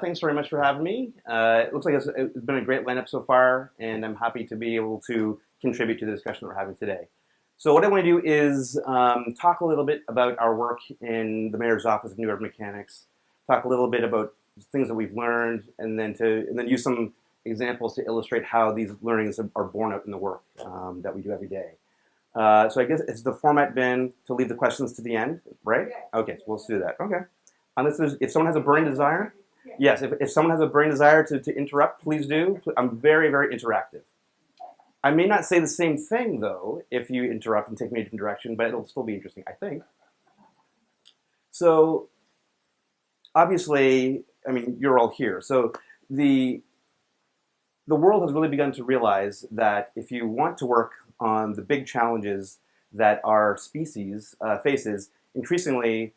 Thanks very much for having me. It looks like it's been a great lineup so far, and I'm happy to be able to contribute to the discussion that we're having today. So what I want to do is talk a little bit about our work in the Mayor's Office of New Urban Mechanics, talk a little bit about things that we've learned, and then use some examples to illustrate how these learnings are borne out in the work that we do every day. So I guess it's the format been to leave the questions to the end, right? Okay, so we'll do that. Okay. If someone has a burning desire, yes, if someone has a burning desire to interrupt, please do. I'm very, very interactive. I may not say the same thing, though, if you interrupt and take me a different direction, but it'll still be interesting, I think. So, obviously, I mean, you're all here. So the world has really begun to realize that if you want to work on the big challenges that our species faces, increasingly,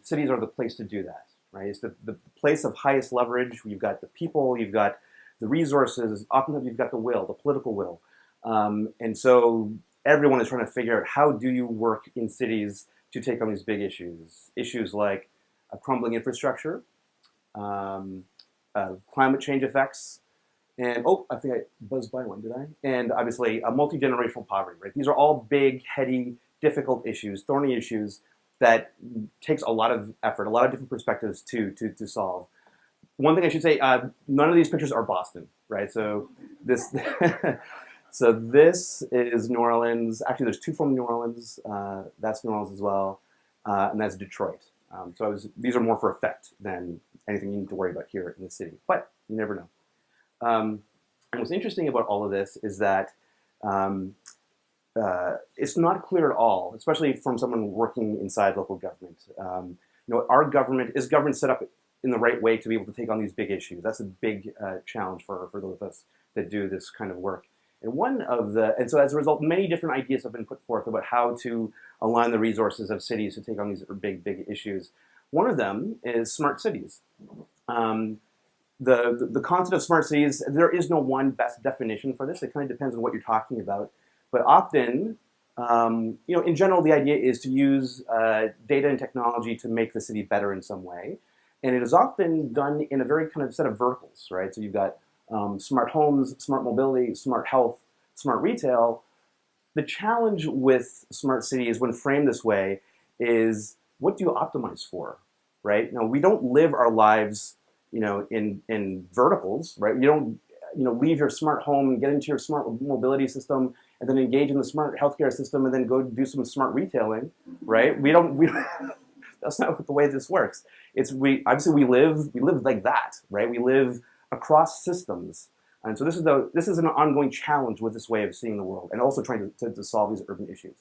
cities are the place to do that, right? It's the place of highest leverage. You've got the people, you've got the resources, often you've got the will, the political will. And so everyone is trying to figure out how do you work in cities to take on these big issues. Issues like crumbling infrastructure, climate change effects, and I think I buzzed by one, did I? And obviously multi-generational poverty, right? These are all big, heady, difficult issues, thorny issues that takes a lot of effort, a lot of different perspectives to solve. One thing I should say, none of these pictures are Boston, right? So this, so this is New Orleans. Actually, there's two from New Orleans. That's New Orleans as well, and that's Detroit. These are more for effect than anything you need to worry about here in the city, but you never know. And what's interesting about all of this is that it's not clear at all, especially from someone working inside local government. Our government is set up in the right way to be able to take on these big issues. That's a big challenge for those of us that do this kind of work. And so as a result, many different ideas have been put forth about how to align the resources of cities to take on these big, big issues. One of them is smart cities. The concept of smart cities, there is no one best definition for this. It kind of depends on what you're talking about. But often, in general, the idea is to use data and technology to make the city better in some way. And it is often done in a very kind of set of verticals, right? So you've got smart homes, smart mobility, smart health, smart retail. The challenge with smart cities, when framed this way, is what do you optimize for, right? Now, we don't live our lives, in verticals, right? You don't, leave your smart home and get into your smart mobility system and then engage in the smart healthcare system and then go do some smart retailing, right? We don't that's not the way this works. We live like that, right? We live across systems. And so this is an ongoing challenge with this way of seeing the world and also trying to solve these urban issues.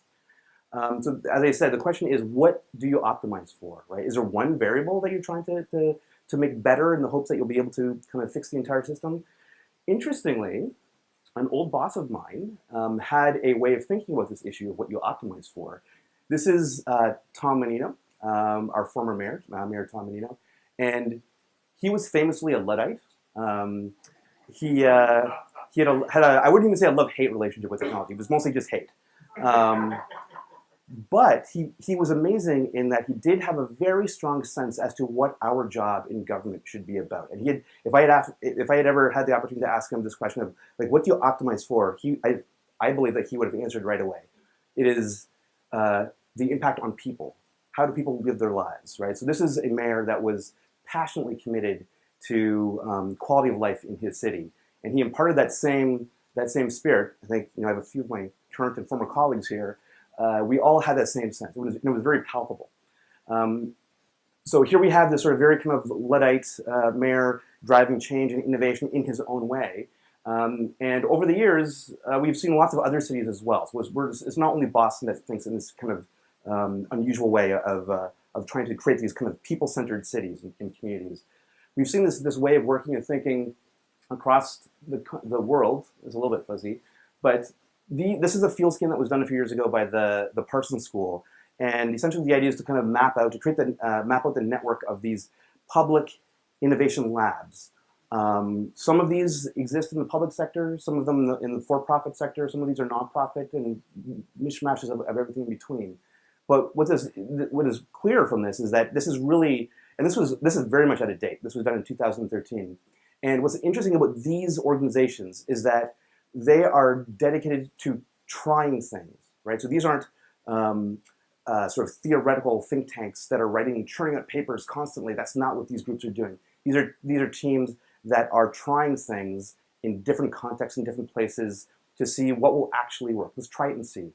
So as I said, the question is, what do you optimize for, right? Is there one variable that you're trying to make better in the hopes that you'll be able to kind of fix the entire system? Interestingly, an old boss of mine had a way of thinking about this issue of what you optimize for. This is Tom Menino, our former mayor, Mayor Tom Menino, and he was famously a Luddite. He had I wouldn't even say a love-hate relationship with technology. It was mostly just hate. But he was amazing in that he did have a very strong sense as to what our job in government should be about. And if I had ever had the opportunity to ask him this question of like, what do you optimize for? I believe that he would have answered right away. It is the impact on people. How do people live their lives, right? So this is a mayor that was passionately committed to quality of life in his city, and he imparted that same spirit. I think I have a few of my current and former colleagues here. We all had that same sense. It was very palpable. So here we have this sort of very kind of Luddite mayor driving change and innovation in his own way. And over the years, we've seen lots of other cities as well. So it's not only Boston that thinks in this kind of unusual way of trying to create these kind of people-centered cities and communities. We've seen this way of working and thinking across the world. It's a little bit fuzzy, but this is a field scan that was done a few years ago by the Parsons School, and essentially the idea is to kind of map out the network of these public innovation labs. Some of these exist in the public sector, some of them in the for-profit sector, some of these are nonprofit, and mishmashes of everything in between. But what is clear from this is that this is really, and this is very much out of date. This was done in 2013. And what's interesting about these organizations is that they are dedicated to trying things, right? So these aren't sort of theoretical think tanks that are churning out papers constantly. That's not what these groups are doing. These are teams that are trying things in different contexts, in different places, to see what will actually work. Let's try it and see.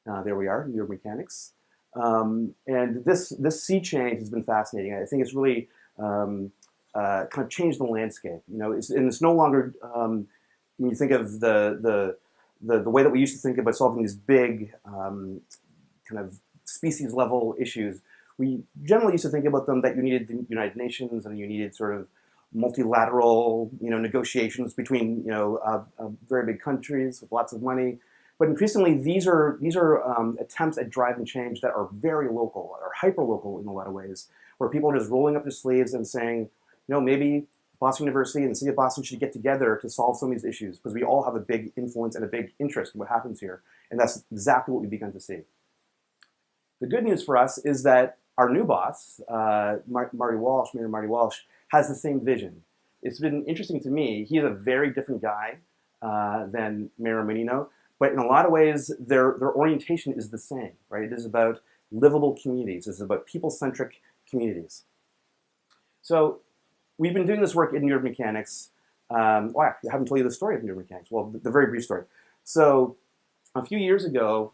There we are, neuromechanics. And this sea change has been fascinating. I think it's really kind of changed the landscape. You know, it's no longer when you think of the way that we used to think about solving these big kind of species level issues. We generally used to think about them that you needed the United Nations and you needed sort of multilateral, negotiations between, very big countries with lots of money. But increasingly, these are attempts at driving change that are very local, or hyper-local in a lot of ways, where people are just rolling up their sleeves and saying, maybe Boston University and the city of Boston should get together to solve some of these issues, because we all have a big influence and a big interest in what happens here. And that's exactly what we've begun to see. The good news for us is that our new boss, Mayor Marty Walsh, has the same vision. It's been interesting to me. He's a very different guy than Mayor Menino, but in a lot of ways, their orientation is the same, right? It is about livable communities. It's about people-centric communities. So we've been doing this work in neuromechanics. I haven't told you the story of neuromechanics. Well, the very brief story. So a few years ago,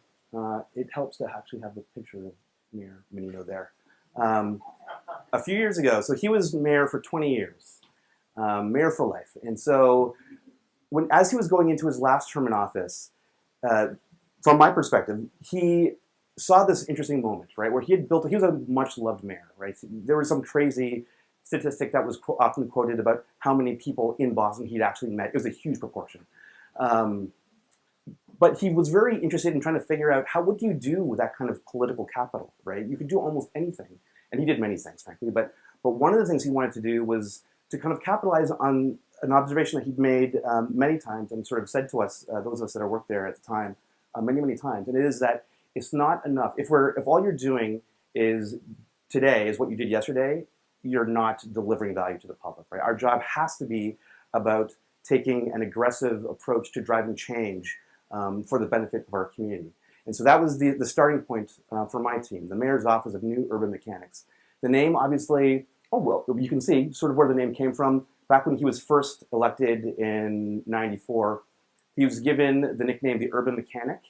it helps to actually have the picture of Mayor Menino there. A few years ago, so he was mayor for 20 years, mayor for life. And so as he was going into his last term in office, from my perspective, he saw this interesting moment, right, where he was a much loved mayor, right? There was some crazy statistic that was often quoted about how many people in Boston he'd actually met. It was a huge proportion. But he was very interested in trying to figure out what do you do with that kind of political capital, right? You could do almost anything. And he did many things, frankly. But one of the things he wanted to do was to kind of capitalize on an observation that he'd made many times and sort of said to us, those of us that worked there at the time, many, many times. And it is that it's not enough. If all you're doing today is what you did yesterday, you're not delivering value to the public, right? Our job has to be about taking an aggressive approach to driving change for the benefit of our community. And so that was the starting point for my team, the Mayor's Office of New Urban Mechanics. The name, obviously, you can see sort of where the name came from. Back when he was first elected in '94, he was given the nickname the Urban Mechanic.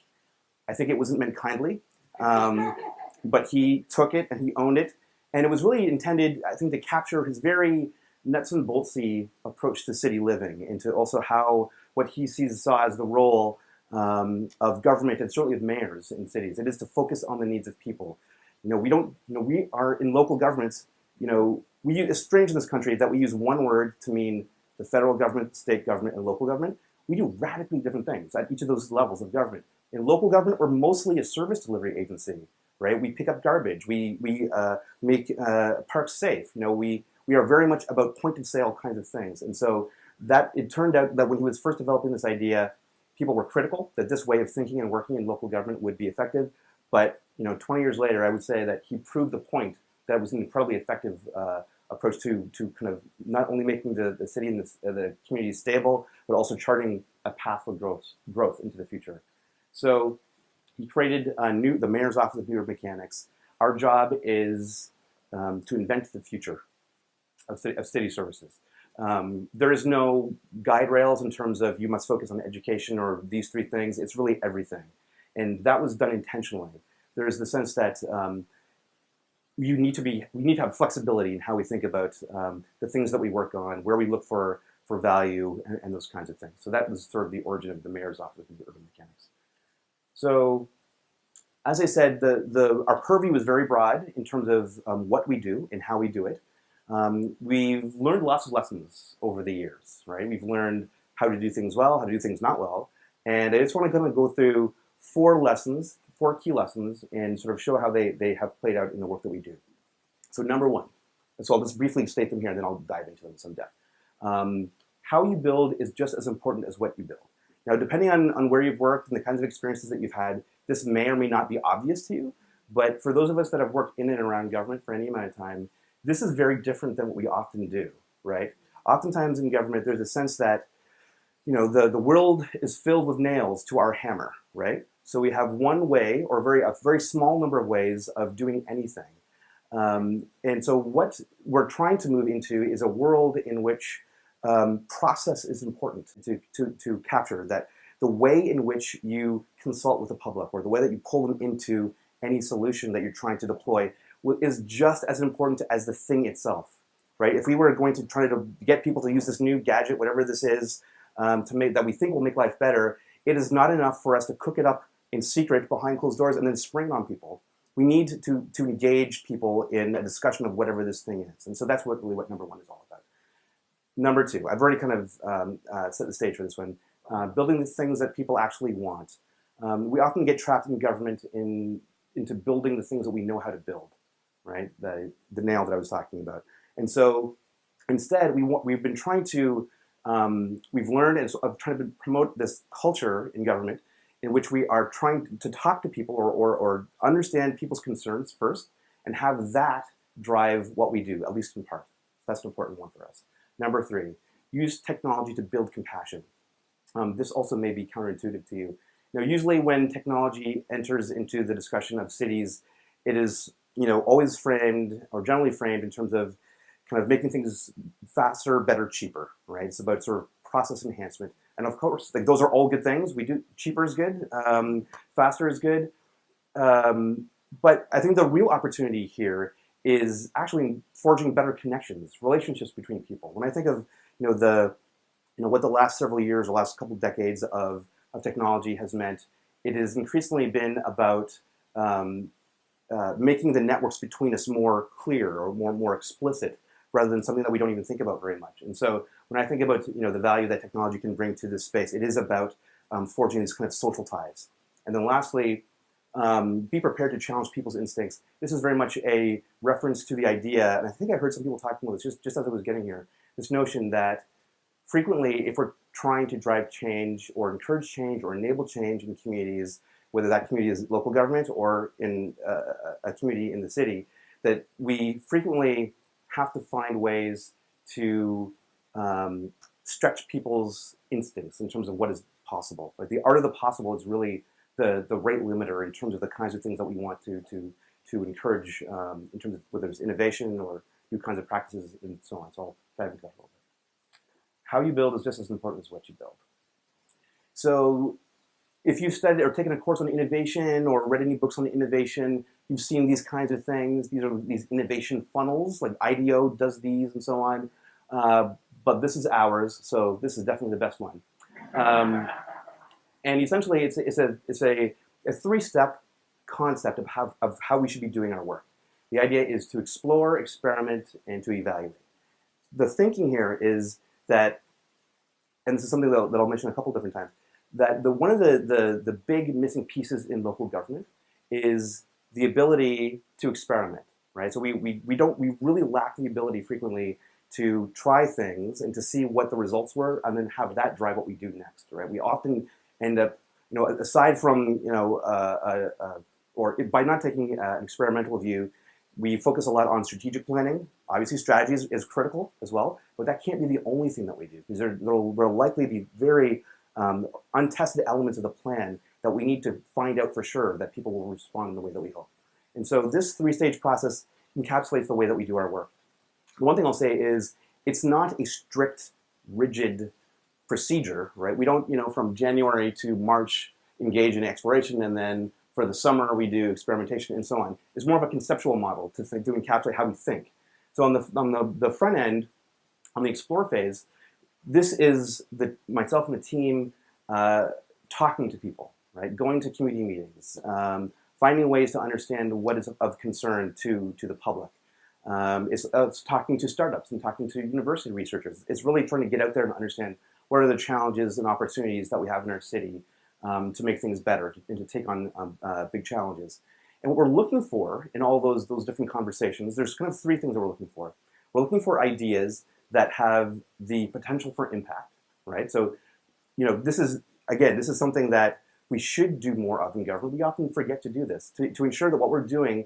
I think it wasn't meant kindly, but he took it and he owned it. And it was really intended, I think, to capture his very nuts and boltsy approach to city living, and to also what he saw as the role of government, and certainly of mayors in cities. It is to focus on the needs of people. We are in local governments. It's strange in this country that we use one word to mean the federal government, state government, and local government. We do radically different things at each of those levels of government. In local government, we're mostly a service delivery agency, right? We pick up garbage. We make parks safe. We are very much about point of sale kinds of things. And so it turned out that when he was first developing this idea, people were critical that this way of thinking and working in local government would be effective. But 20 years later, I would say that he proved the point that it was an incredibly effective approach to kind of not only making the city and the community stable, but also charting a path for growth into the future. So he created the Mayor's Office of New Urban Mechanics. Our job is to invent the future of city services. There is no guide rails in terms of you must focus on education or these three things. It's really everything. And that was done intentionally. There is the sense that we need to have flexibility in how we think about the things that we work on, where we look for value, and those kinds of things. So that was sort of the origin of the Mayor's Office of Urban Mechanics. So, as I said, our purview was very broad in terms of what we do and how we do it. We've learned lots of lessons over the years, right? We've learned how to do things well, how to do things not well. And I just want to kind of go through four key lessons, and sort of show how they have played out in the work that we do. So number one, so I'll just briefly state them here and then I'll dive into them in some depth. How you build is just as important as what you build. Now, depending on where you've worked and the kinds of experiences that you've had, this may or may not be obvious to you, But for those of us that have worked in and around government for any amount of time, this is very different than what we often do, right? Oftentimes in government, there's a sense that the world is filled with nails to our hammer, right? So we have one way, or a very small number of ways of doing anything. And so what we're trying to move into is a world in which process is important to capture, that the way in which you consult with the public or the way that you pull them into any solution that you're trying to deploy is just as important as the thing itself, right? If we were going to try to get people to use this new gadget, whatever this is, that we think will make life better, it is not enough for us to cook it up in secret behind closed doors and then spring it on people. We need to engage people in a discussion of whatever this thing is. And so that's really what number one is all about. Number two, I've already kind of set the stage for this one, building the things that people actually want. We often get trapped in government into building the things that we know how to build, right? The nail that I was talking about. And so instead, we've been trying to, we've learned and trying to promote this culture in government in which we are trying to talk to people or understand people's concerns first and have that drive what we do, at least in part. That's an important one for us. Number three, use technology to build compassion. This also may be counterintuitive to you. Usually when technology enters into the discussion of cities, it is always framed or generally framed in terms of kind of making things faster, better, cheaper, right? It's about sort of process enhancement. And of course, like, those are all good things. Cheaper is good, faster is good. But I think the real opportunity here is actually forging better connections, relationships between people. When I think of what the last several years or last couple of decades of technology has meant, it has increasingly been about making the networks between us more clear or more explicit, rather than something that we don't even think about very much. And so when I think about the value that technology can bring to this space, it is about forging these kind of social ties. And then lastly, be prepared to challenge people's instincts. This is very much a reference to the idea, and I think I heard some people talking about this just as I was getting here, this notion that frequently, if we're trying to drive change or encourage change or enable change in communities, whether that community is local government or in a community in the city, that we frequently have to find ways to stretch people's instincts in terms of what is possible. Like, the art of the possible is really the rate limiter in terms of the kinds of things that we want to encourage in terms of whether it's innovation or new kinds of practices and so on. So I'll dive into that a little bit. How you build is just as important as what you build. So if you've studied or taken a course on innovation or read any books on innovation, you've seen these kinds of things. These are these innovation funnels, like IDEO does these and so on. But this is ours, so this is definitely the best one. And essentially, it's a three-step concept of how we should be doing our work. The idea is to explore, experiment, and to evaluate. The thinking here is that, and this is something that I'll mention a couple different times, that one of the big missing pieces in local government is the ability to experiment, right? So we really lack the ability frequently to try things and to see what the results were and then have that drive what we do next, right? We often end up, aside from, or by not taking an experimental view, we focus a lot on strategic planning. Obviously, strategy is critical as well, but that can't be the only thing that we do, because there will likely be very untested elements of the plan that we need to find out for sure that people will respond in the way that we hope. And so this three-stage process encapsulates the way that we do our work. The one thing I'll say is it's not a strict, rigid procedure, right? We don't, from January to March engage in exploration, and then for the summer we do experimentation and so on. It's more of a conceptual model to encapsulate how we think. So on the front end, on the explore phase, this is myself and the team talking to people, right? Going to community meetings, finding ways to understand what is of concern to the public. It's talking to startups and talking to university researchers. It's really trying to get out there and understand what are the challenges and opportunities that we have in our city to make things better and to take on big challenges. And what we're looking for in all those different conversations, there's kind of three things that we're looking for. We're looking for ideas that have the potential for impact, right? So, this is something that we should do more of in government. We often forget to do this, to ensure that what we're doing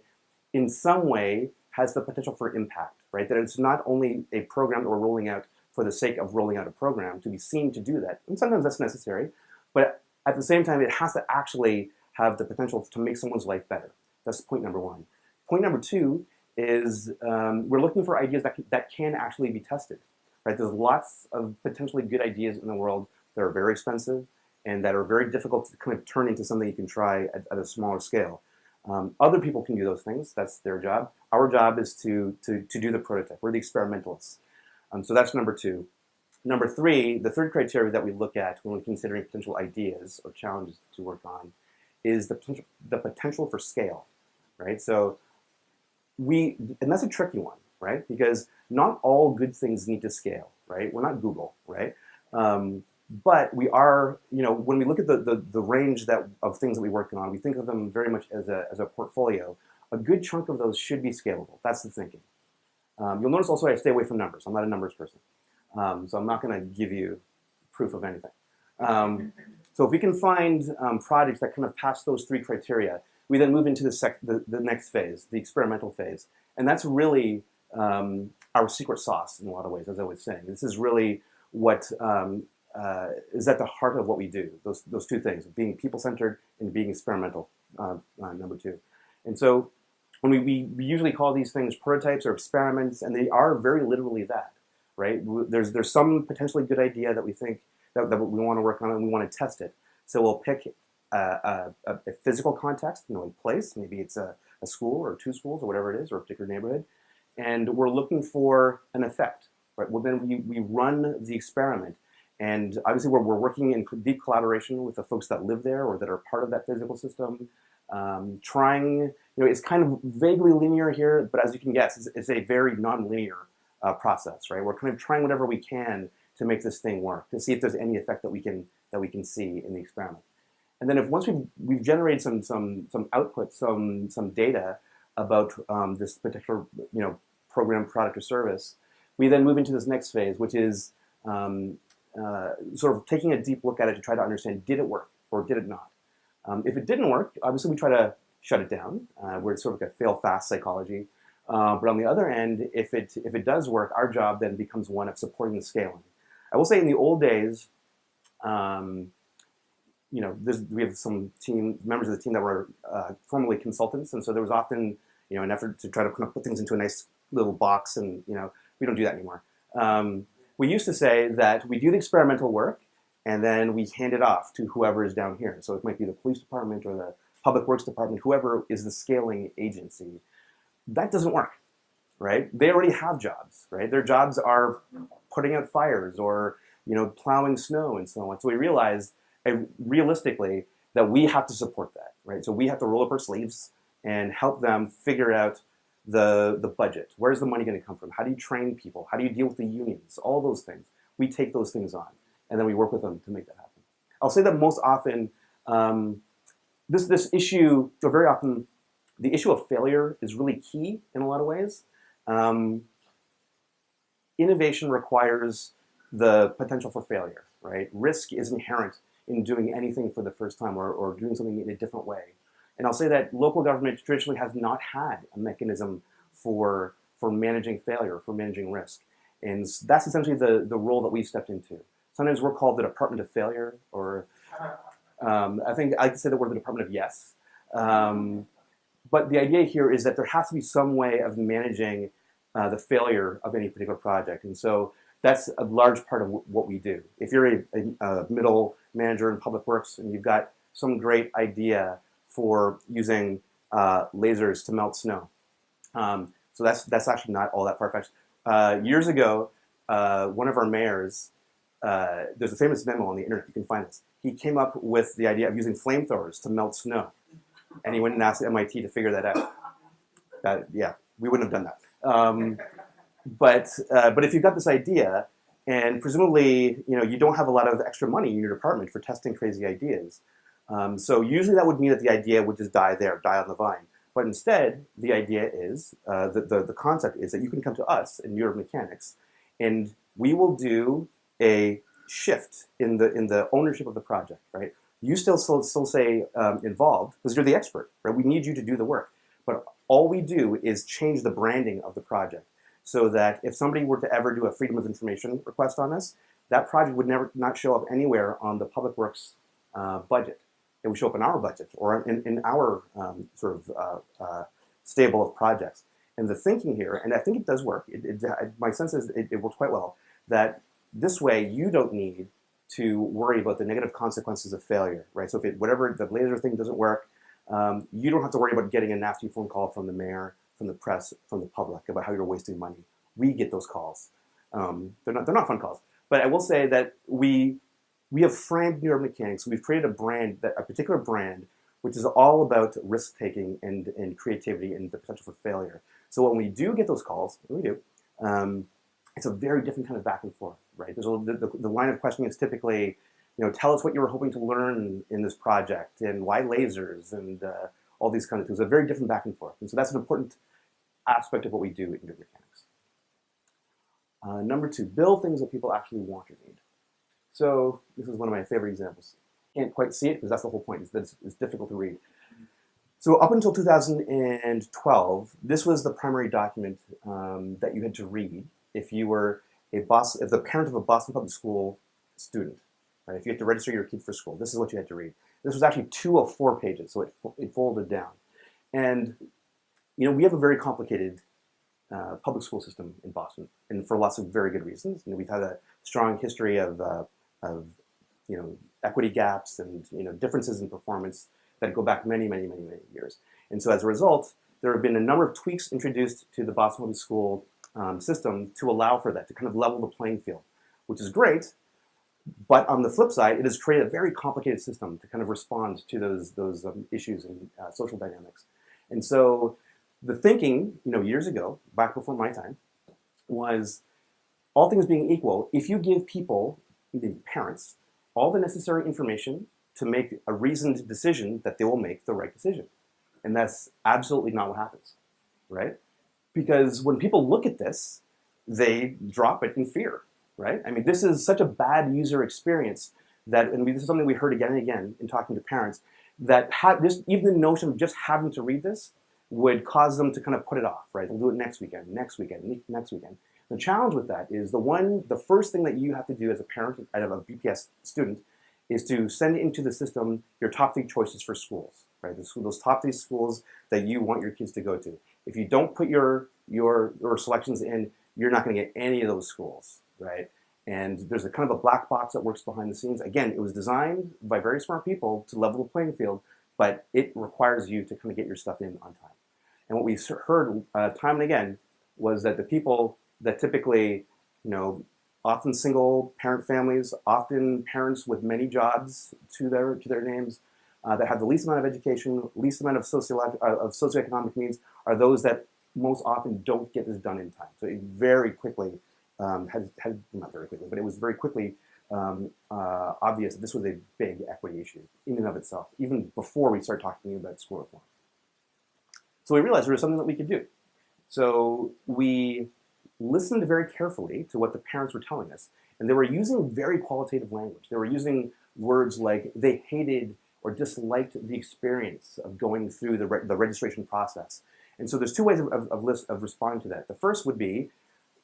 in some way has the potential for impact, right? That it's not only a program that we're rolling out for the sake of rolling out a program to be seen to do that. And sometimes that's necessary, but at the same time, it has to actually have the potential to make someone's life better. That's point number one. Point number two is we're looking for ideas that can actually be tested, right? There's lots of potentially good ideas in the world that are very expensive and that are very difficult to kind of turn into something you can try at a smaller scale. Other people can do those things. That's their job. Our job is to do the prototype. We're the experimentalists. So that's number two. Number three, the third criteria that we look at when we're considering potential ideas or challenges to work on is the potential for scale, right? So and that's a tricky one, right? Because not all good things need to scale, right? We're not Google, right? But we are, when we look at the range of things that we're working on, we think of them very much as a portfolio. A good chunk of those should be scalable. That's the thinking. You'll notice also I stay away from numbers. I'm not a numbers person. So I'm not going to give you proof of anything. So if we can find projects that kind of pass those three criteria, we then move into the next phase, the experimental phase. And that's really our secret sauce in a lot of ways, as I was saying. This is really what is at the heart of what we do, those two things, being people-centered and being experimental, number two. And so when we usually call these things prototypes or experiments, and they are very literally that, right? There's some potentially good idea that we think that we want to work on and we want to test it. So we'll pick a physical context, a place, maybe it's a school or two schools or whatever it is, or a particular neighborhood, and we're looking for an effect, right? Well, then we run the experiment. And obviously we're working in deep collaboration with the folks that live there or that are part of that physical system, trying, it's kind of vaguely linear here, but as you can guess, it's a very non-linear process, right? We're kind of trying whatever we can to make this thing work, to see if there's any effect that we can see in the experiment. And then once we've generated some output, some data about this particular program, product, or service, we then move into this next phase, which is sort of taking a deep look at it to try to understand, did it work or did it not? If it didn't work, obviously we try to shut it down. We're sort of like a fail-fast psychology. But on the other end, if it does work, our job then becomes one of supporting the scaling. I will say in the old days, we have some members of the team that were formerly consultants, and so there was often an effort to try to kind of put things into a nice little box, and we don't do that anymore. We used to say that we do the experimental work, and then we hand it off to whoever is down here. So it might be the police department or the public works department, whoever is the scaling agency. That doesn't work, right? They already have jobs, right? Their jobs are putting out fires or plowing snow and so on. So we realized realistically that we have to support that, right? So we have to roll up our sleeves and help them figure out the budget. Where's the money going to come from? How do you train people? How do you deal with the unions? All those things. We take those things on, and then we work with them to make that happen. I'll say that most often, this issue, or very often, the issue of failure is really key in a lot of ways. Innovation requires the potential for failure, right? Risk is inherent in doing anything for the first time or doing something in a different way. And I'll say that local government traditionally has not had a mechanism for managing failure, for managing risk. And that's essentially the role that we stepped into. Sometimes we're called the Department of Failure, or I think I could say that we're the Department of Yes. But the idea here is that there has to be some way of managing the failure of any particular project. And so that's a large part of what we do. If you're a middle manager in public works and you've got some great idea for using lasers to melt snow. So that's actually not all that far-fetched. Years ago, one of our mayors, there's a famous memo on the internet, you can find this. He came up with the idea of using flamethrowers to melt snow. And he went and asked MIT to figure that out. Yeah, we wouldn't have done that. But if you've got this idea, and presumably you don't have a lot of extra money in your department for testing crazy ideas, so usually that would mean that the idea would just die on the vine. But instead, the idea is, the concept is that you can come to us in neuromechanics, and we will do a shift in the ownership of the project, right? You still say involved because you're the expert, right? We need you to do the work. But all we do is change the branding of the project so that if somebody were to ever do a Freedom of Information request on us, that project would never not show up anywhere on the Public Works budget. It would show up in our budget or in our stable of projects. And the thinking here, and I think it does work, my sense is it works quite well, that this way you don't need to worry about the negative consequences of failure, right? So if whatever the laser thing doesn't work, you don't have to worry about getting a nasty phone call from the mayor, from the press, from the public about how you're wasting money. We get those calls. They're not fun calls. But I will say that we have framed New York Mechanics. We've created a particular brand, which is all about risk-taking and creativity and the potential for failure. So when we do get those calls, and we do, it's a very different kind of back and forth, right? The line of questioning is typically, tell us what you were hoping to learn in this project and why lasers and all these kind of things. A very different back and forth. And so that's an important aspect of what we do in New York Mechanics. Number 2, build things that people actually want or need. So this is one of my favorite examples. Can't quite see it because that's the whole point, is that it's difficult to read. So up until 2012, this was the primary document that you had to read if you were if the parent of a Boston Public School student, right? If you had to register your kid for school, this is what you had to read. This was actually 2 of 4 pages, so it folded down. And we have a very complicated public school system in Boston, and for lots of very good reasons. We've had a strong history of equity gaps and differences in performance that go back many, many, many, many years. And so as a result, there have been a number of tweaks introduced to the Boston Public School system to allow for that, to kind of level the playing field, which is great. But on the flip side, it has created a very complicated system to kind of respond to those issues and social dynamics. And so the thinking, years ago, back before my time, was all things being equal, if you give people, the parents, all the necessary information to make a reasoned decision, that they will make the right decision. And that's absolutely not what happens, right? Because when people look at this, they drop it in fear, right? I mean, this is such a bad user experience that, and this is something we heard again and again in talking to parents, that even the notion of just having to read this would cause them to kind of put it off, right? They'll do it next weekend, next weekend, next weekend. The challenge with that is the first thing that you have to do as a parent of a BPS student is to send into the system your top 3 choices for schools, right? Those top 3 schools that you want your kids to go to. If you don't put your selections in, you're not going to get any of those schools, right? And there's a kind of a black box that works behind the scenes. Again, it was designed by very smart people to level the playing field, but it requires you to kind of get your stuff in on time. And what we heard time and again was that the people that typically, often single parent families, often parents with many jobs to their names, that have the least amount of education, least amount of socioeconomic means, are those that most often don't get this done in time. So it very quickly not very quickly, but it was very quickly obvious that this was a big equity issue in and of itself, even before we started talking about school reform. So we realized there was something that we could do. So we listened very carefully to what the parents were telling us, and they were using very qualitative language. They were using words like they hated or disliked the experience of going through the registration process. And so there's 2 ways of responding to that. The first would be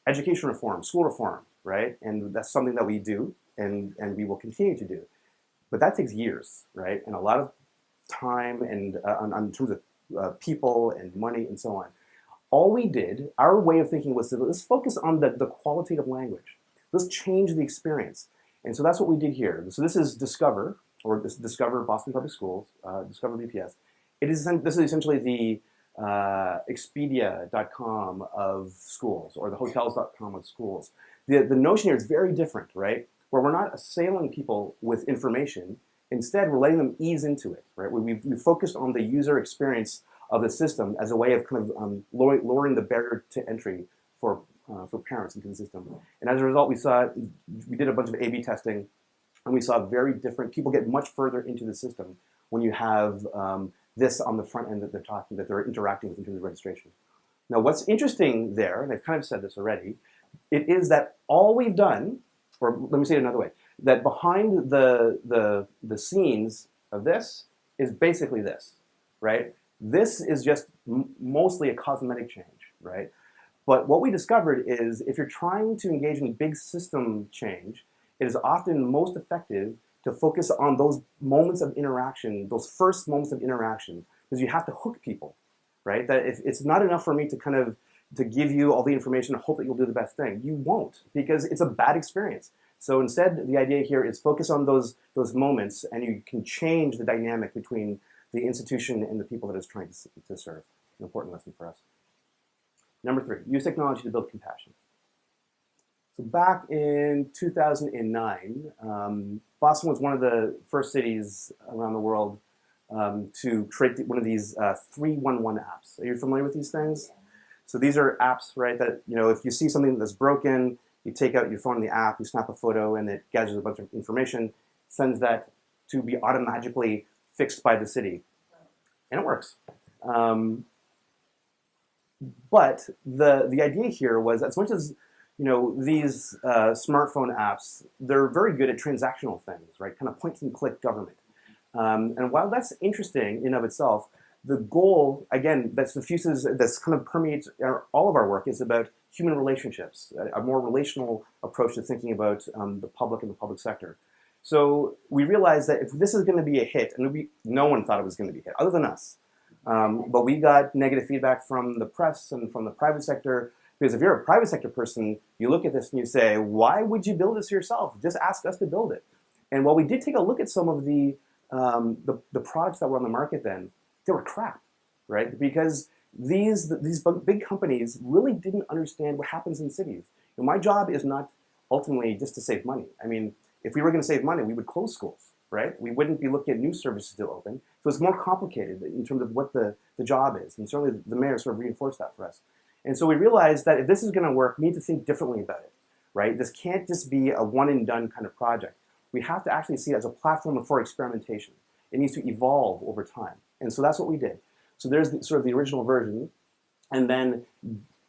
education reform, school reform, right? And that's something that we do and we will continue to do. But that takes years, right? And a lot of time and in terms of people and money and so on. All we did, our way of thinking was to let's focus on the qualitative language. Let's change the experience. And so that's what we did here. So this is Discover, or Discover Boston Public Schools, Discover BPS. This is essentially the Expedia.com of schools, or the Hotels.com of schools. The notion here is very different, right? Where we're not assailing people with information. Instead, we're letting them ease into it, right? We focused on the user experience of the system as a way of kind of lowering the barrier to entry for parents into the system. And as a result, we did a bunch of A/B testing, and we saw very different, people get much further into the system when you have this on the front end that they're interacting with in terms of registration. Now, what's interesting there, and I've kind of said this already, it is that all we've done, or let me say it another way, that behind the scenes of this is basically this, right? This is just mostly a cosmetic change, right? But what we discovered is if you're trying to engage in big system change, it is often most effective to focus on those moments of interaction, those first moments of interaction, because you have to hook people, right? That if it's not enough for me to kind of to give you all the information and hope that you'll do the best thing. You won't, because it's a bad experience. So instead, the idea here is focus on those moments, and you can change the dynamic between the institution and the people that it's trying to serve. An important lesson for us. Number 3, use technology to build compassion. So back in 2009, Boston was one of the first cities around the world to create one of these 311 apps. Are you familiar with these things? So these are apps, right, that, you know, if you see something that's broken, you take out your phone in the app, you snap a photo, and it gathers a bunch of information, sends that to be automatically fixed by the city. And it works. But the idea here was, as much as, you know, these smartphone apps, they're very good at transactional things, right, kind of point-and-click government. And while that's interesting in and of itself, the goal, again, that's kind of permeates all of our work, is about human relationships, a more relational approach to thinking about the public and the public sector. So we realized that if this is going to be a hit, and no one thought it was going to be a hit, other than us, but we got negative feedback from the press and from the private sector, because if you're a private sector person, you look at this and you say, why would you build this yourself? Just ask us to build it. And while we did take a look at some of the products that were on the market then, they were crap, right? Because these big companies really didn't understand what happens in cities. And my job is not ultimately just to save money. I mean, if we were going to save money, we would close schools, right? We wouldn't be looking at new services to open. So it's more complicated in terms of what the job is. And certainly the mayor sort of reinforced that for us. And so we realized that if this is going to work, we need to think differently about it, right? This can't just be a one-and-done kind of project. We have to actually see it as a platform for experimentation. It needs to evolve over time. And so that's what we did. So there's sort of the original version, and then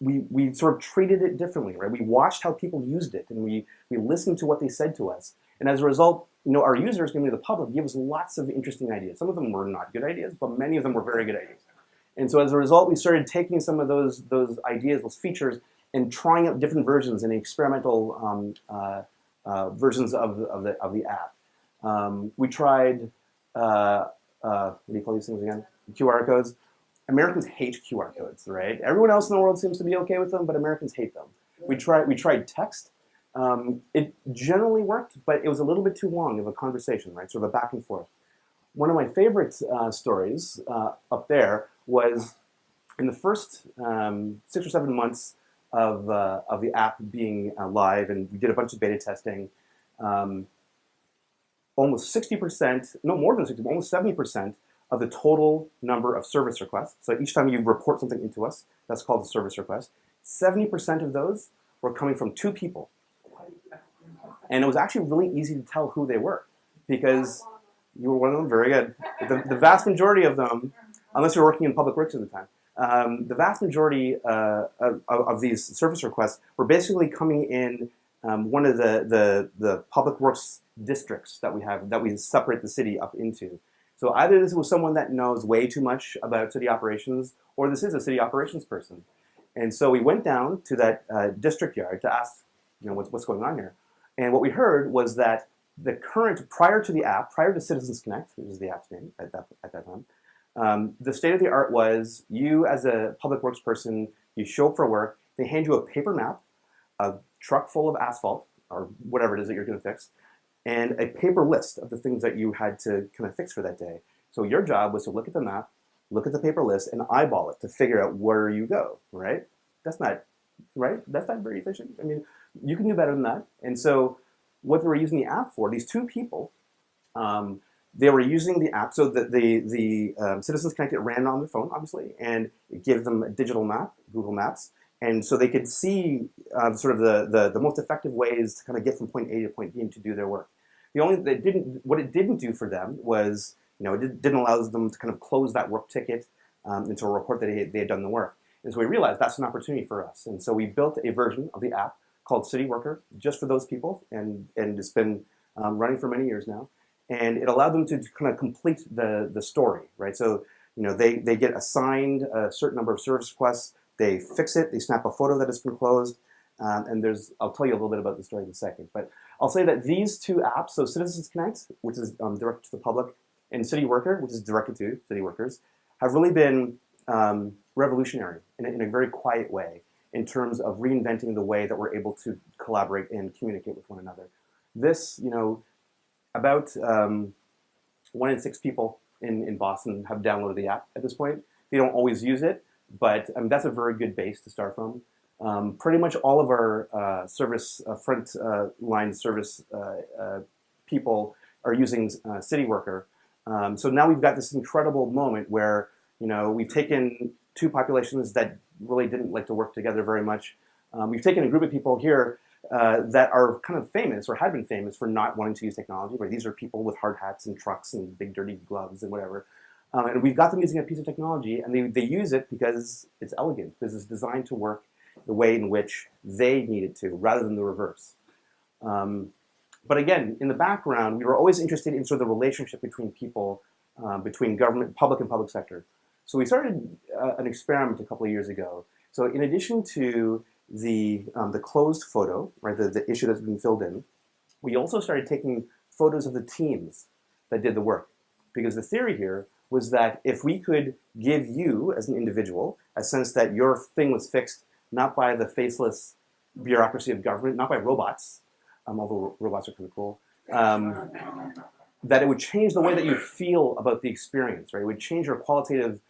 we sort of treated it differently, right? We watched how people used it, and we listened to what they said to us. And as a result, you know, our users, namely the public, gave us lots of interesting ideas. Some of them were not good ideas, but many of them were very good ideas. And so as a result, we started taking some of those ideas, those features, and trying out different versions and experimental versions of the app. We tried, what do you call these things again? QR codes. Americans hate QR codes, right? Everyone else in the world seems to be okay with them, but Americans hate them. We tried text. It generally worked, but it was a little bit too long of a conversation, right? Sort of a back and forth. One of my favorite stories up there was in the first 6 or 7 months of the app being live, and we did a bunch of beta testing. Almost 60%, no more than 60%, almost 70% of the total number of service requests. So each time you report something into us, that's called a service request. 70% of those were coming from 2 people. And it was actually really easy to tell who they were, because you were one of them, very good. The vast majority of them, unless you're working in public works at the time, the vast majority of these service requests were basically coming in one of the public works districts that we have, that we separate the city up into. So either this was someone that knows way too much about city operations, or this is a city operations person. And so we went down to that district yard to ask, you know, what's going on here. And what we heard was that the current, prior to the app, prior to Citizens Connect, which is the app's name at that time, the state of the art was you as a public works person, you show up for work, they hand you a paper map, a truck full of asphalt, or whatever it is that you're going to fix, and a paper list of the things that you had to kind of fix for that day. So your job was to look at the map, look at the paper list, and eyeball it to figure out where you go, right? That's not very efficient. I mean, you can do better than that. And so what they were using the app for, these 2 people, they were using the app, so that the Citizens Connect ran on their phone, obviously, and it gave them a digital map, Google Maps, and so they could see sort of the most effective ways to kind of get from point A to point B and to do their work. What it didn't do for them was, you know, it didn't allow them to kind of close that work ticket into a report that they had done the work. And so we realized that's an opportunity for us. And so we built a version of the app called City Worker, just for those people, and it's been running for many years now. and it allowed them to kind of complete the story, right? So, they get assigned a certain number of service requests, they fix it, they snap a photo that has been closed, and I'll tell you a little bit about the story in a second, but I'll say that these two apps, so Citizens Connect, which is directed to the public, and City Worker, which is directed to city workers, have really been revolutionary in a very quiet way in terms of reinventing the way that we're able to collaborate and communicate with one another. This, about 1 in 6 people in Boston have downloaded the app at this point. They don't always use it, but that's a very good base to start from. Pretty much all of our front line service people are using City Worker. So now we've got this incredible moment where we've taken two populations that really didn't like to work together very much. We've taken a group of people here that are kind of famous or have been famous for not wanting to use technology, where these are people with hard hats and trucks and big dirty gloves and whatever. And we've got them using a piece of technology, and they use it because it's elegant, because it's designed to work the way in which they need it to, rather than the reverse. But again, in the background, we were always interested in sort of the relationship between people, between government, public and public sector. So we started an experiment a couple of years ago. So in addition to the closed photo, right, the issue that's been filled in, we also started taking photos of the teams that did the work. Because the theory here was that if we could give you, as an individual, a sense that your thing was fixed not by the faceless bureaucracy of government, not by robots, although robots are kind of cool, that it would change the way that you feel about the experience, right? It would change your qualitative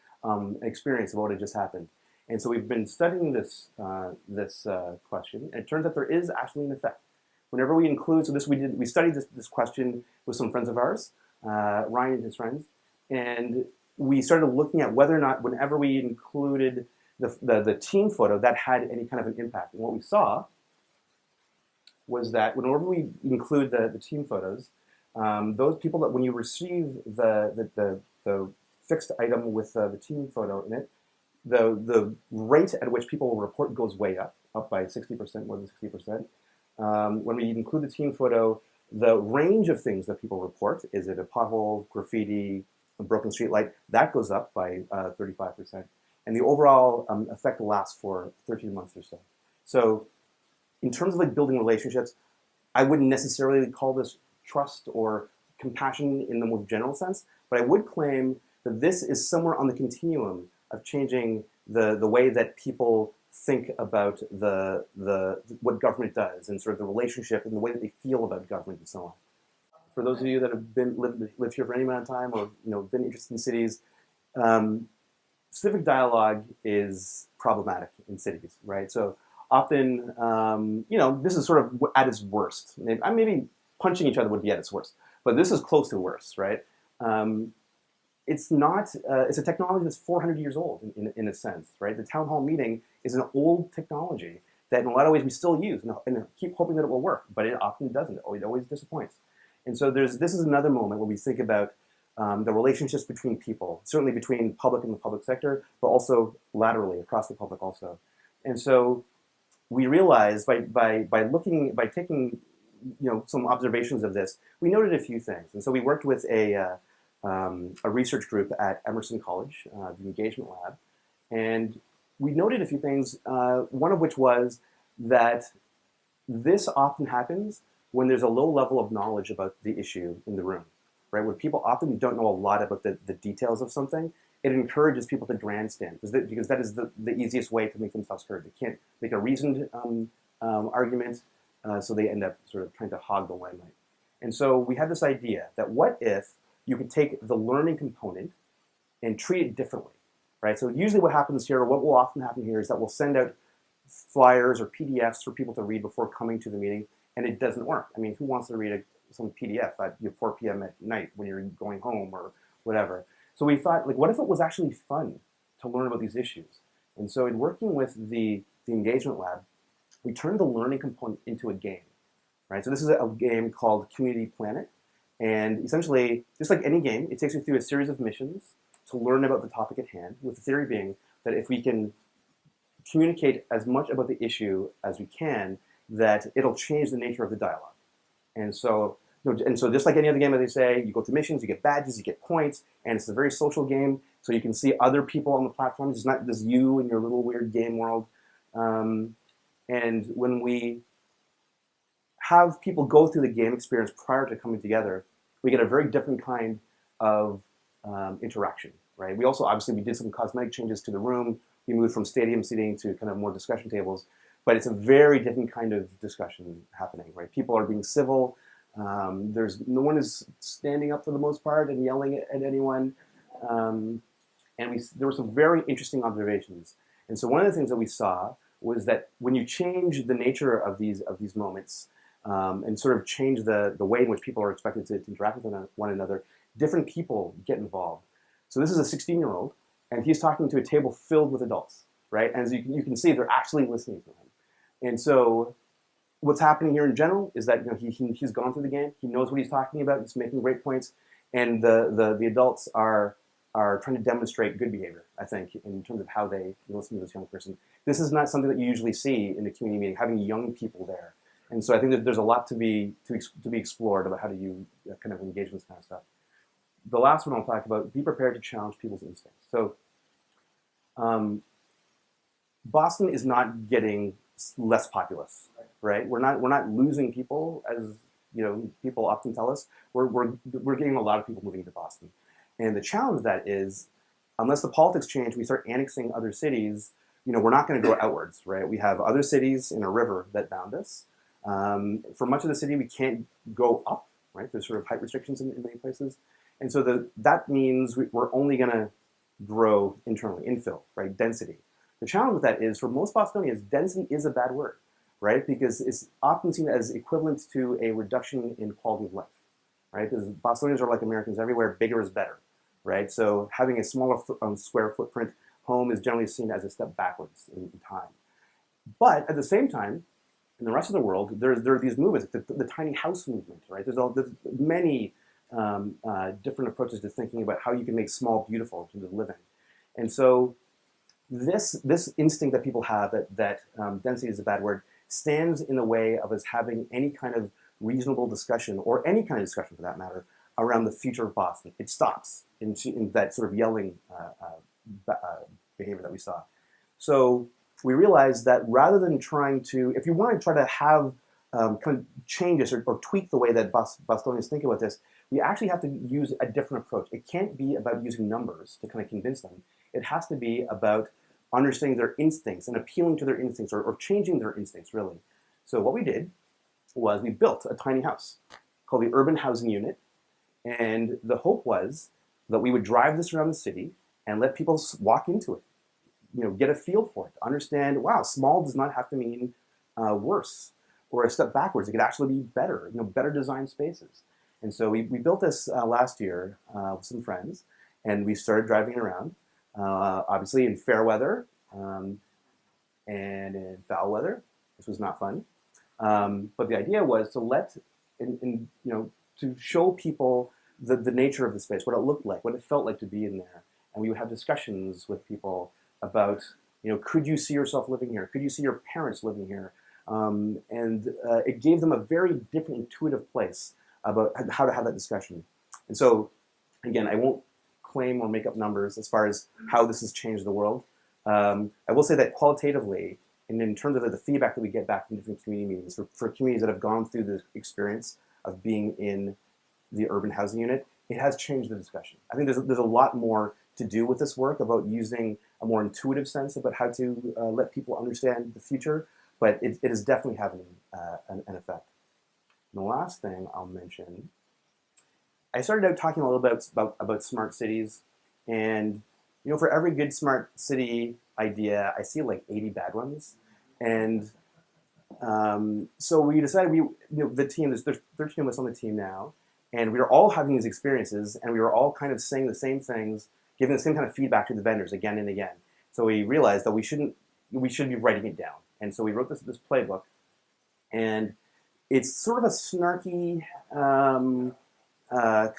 experience of what had just happened. And so we've been studying this question, and it turns out there is actually an effect. Whenever we include, we studied this question with some friends of ours, Ryan and his friends, and we started looking at whether or not, whenever we included the team photo, that had any kind of an impact. And what we saw was that whenever we include the team photos, those people that when you receive the fixed item with the team photo in it, the rate at which people will report goes way up by 60%, more than 60%. When we include the team photo, the range of things that people report, is it a pothole, graffiti, a broken streetlight, that goes up by 35%. And the overall effect lasts for 13 months or so. So in terms of like building relationships, I wouldn't necessarily call this trust or compassion in the most general sense, but I would claim that this is somewhere on the continuum of changing the way that people think about what government does and sort of the relationship and the way that they feel about government and so on. For those of you that have lived here for any amount of time or been interested in cities, civic dialogue is problematic in cities, right? So often, this is sort of at its worst. Maybe punching each other would be at its worst, but this is close to worse, right? It's a technology that's 400 years old in a sense, right? The town hall meeting is an old technology that in a lot of ways we still use and keep hoping that it will work, but it often doesn't. It always disappoints. And so this is another moment where we think about the relationships between people, certainly between public and the public sector, but also laterally across the public also. And so we realized by taking some observations of this, we noted a few things. And so we worked with a research group at Emerson College, the Engagement Lab, and we noted a few things, one of which was that this often happens when there's a low level of knowledge about the issue in the room, right? Where people often don't know a lot about the details of something. It encourages people to grandstand because that is the easiest way to make themselves heard. They can't make a reasoned argument, so they end up sort of trying to hog the limelight. And so we had this idea that what if you could take the learning component and treat it differently, right? So usually what happens here, or what will often happen here, is that we'll send out flyers or PDFs for people to read before coming to the meeting, and it doesn't work. I mean, who wants to read some PDF at 4 p.m. at night when you're going home or whatever? So we thought, what if it was actually fun to learn about these issues? And so in working with the Engagement Lab, we turned the learning component into a game, right? So this is a game called Community Planet. And essentially, just like any game, it takes you through a series of missions to learn about the topic at hand, with the theory being that if we can communicate as much about the issue as we can, that it'll change the nature of the dialogue. And so and so just like any other game, as they say, you go through missions, you get badges, you get points, and it's a very social game. So you can see other people on the platform. It's not just you in your little weird game world. And when we have people go through the game experience prior to coming together, we get a very different kind of interaction, right? We also, obviously, we did some cosmetic changes to the room. We moved from stadium seating to kind of more discussion tables. But it's a very different kind of discussion happening, right? People are being civil. No one is standing up for the most part and yelling at anyone. There were some very interesting observations. And so one of the things that we saw was that when you change the nature of these moments and sort of change the way in which people are expected to interact with one another, different people get involved. So this is a 16-year-old, and he's talking to a table filled with adults, right? And as you can see, they're actually listening to him. And so what's happening here in general is that he's gone through the game. He knows what he's talking about. He's making great points. And the adults are trying to demonstrate good behavior, I think, in terms of how they listen to this young person. This is not something that you usually see in the community meeting, having young people there. And so I think that there's a lot to be explored about how do you kind of engage with this kind of stuff. The last one I'll talk about, be prepared to challenge people's instincts. So Boston is not getting less populous, right? We're not losing people, as people often tell us. We're getting a lot of people moving to Boston, and the challenge of that is, unless the politics change, we start annexing other cities. We're not going to go outwards, right? We have other cities in a river that bound us. For much of the city, we can't go up, right? There's sort of height restrictions in many places, and so that means we're only going to grow internally, infill, right? Density. The challenge with that is, for most Bostonians, density is a bad word, right? Because it's often seen as equivalent to a reduction in quality of life, right? Because Bostonians are like Americans everywhere, bigger is better, right? So having a smaller square footprint home is generally seen as a step backwards in time. But at the same time, in the rest of the world, there are these movements, the tiny house movement, right? There's many different approaches to thinking about how you can make small beautiful in terms of living. And so this instinct that people have that density is a bad word stands in the way of us having any kind of reasonable discussion, or any kind of discussion for that matter, around the future of Boston. It stops in that sort of yelling behavior that we saw. So we realized that rather than if you want to try to have kind of changes or tweak the way that Bostonians think about this, we actually have to use a different approach. It can't be about using numbers to kind of convince them. It has to be about understanding their instincts and appealing to their instincts, or changing their instincts, really. So what we did was we built a tiny house called the Urban Housing Unit, and the hope was that we would drive this around the city and let people walk into it, get a feel for it, understand, wow, small does not have to mean worse or a step backwards. It could actually be better, better designed spaces. And so we built this last year with some friends, and we started driving around. Obviously in fair weather and in foul weather. This was not fun. But the idea was to show people the nature of the space, what it looked like, what it felt like to be in there. And we would have discussions with people about, could you see yourself living here? Could you see your parents living here? It gave them a very different intuitive place about how to have that discussion. And so, again, I won't claim or make up numbers as far as how this has changed the world. I will say that qualitatively, and in terms of the feedback that we get back from different community meetings, for communities that have gone through the experience of being in the urban housing unit, it has changed the discussion. I think there's a lot more to do with this work about using a more intuitive sense about how to let people understand the future, but it is definitely having an effect. And the last thing I'll mention, I started out talking a little bit about smart cities, and for every good smart city idea, I see like 80 bad ones. And so we decided the team, there's 13 of us on the team now, and we were all having these experiences, and we were all kind of saying the same things, giving the same kind of feedback to the vendors again and again. So we realized that we should be writing it down. And so we wrote this playbook, and it's sort of a snarky kind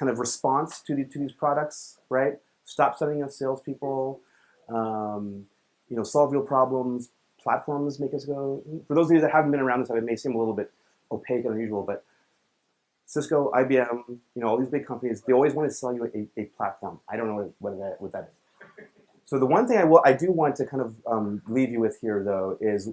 of response to these products, right? Stop sending us salespeople, solve real problems. Platforms make us go. For those of you that haven't been around this, it may seem a little bit opaque and unusual, but Cisco, IBM, all these big companies, they always want to sell you a platform. I don't know what that is. So the one thing I do want to kind of leave you with here, though, is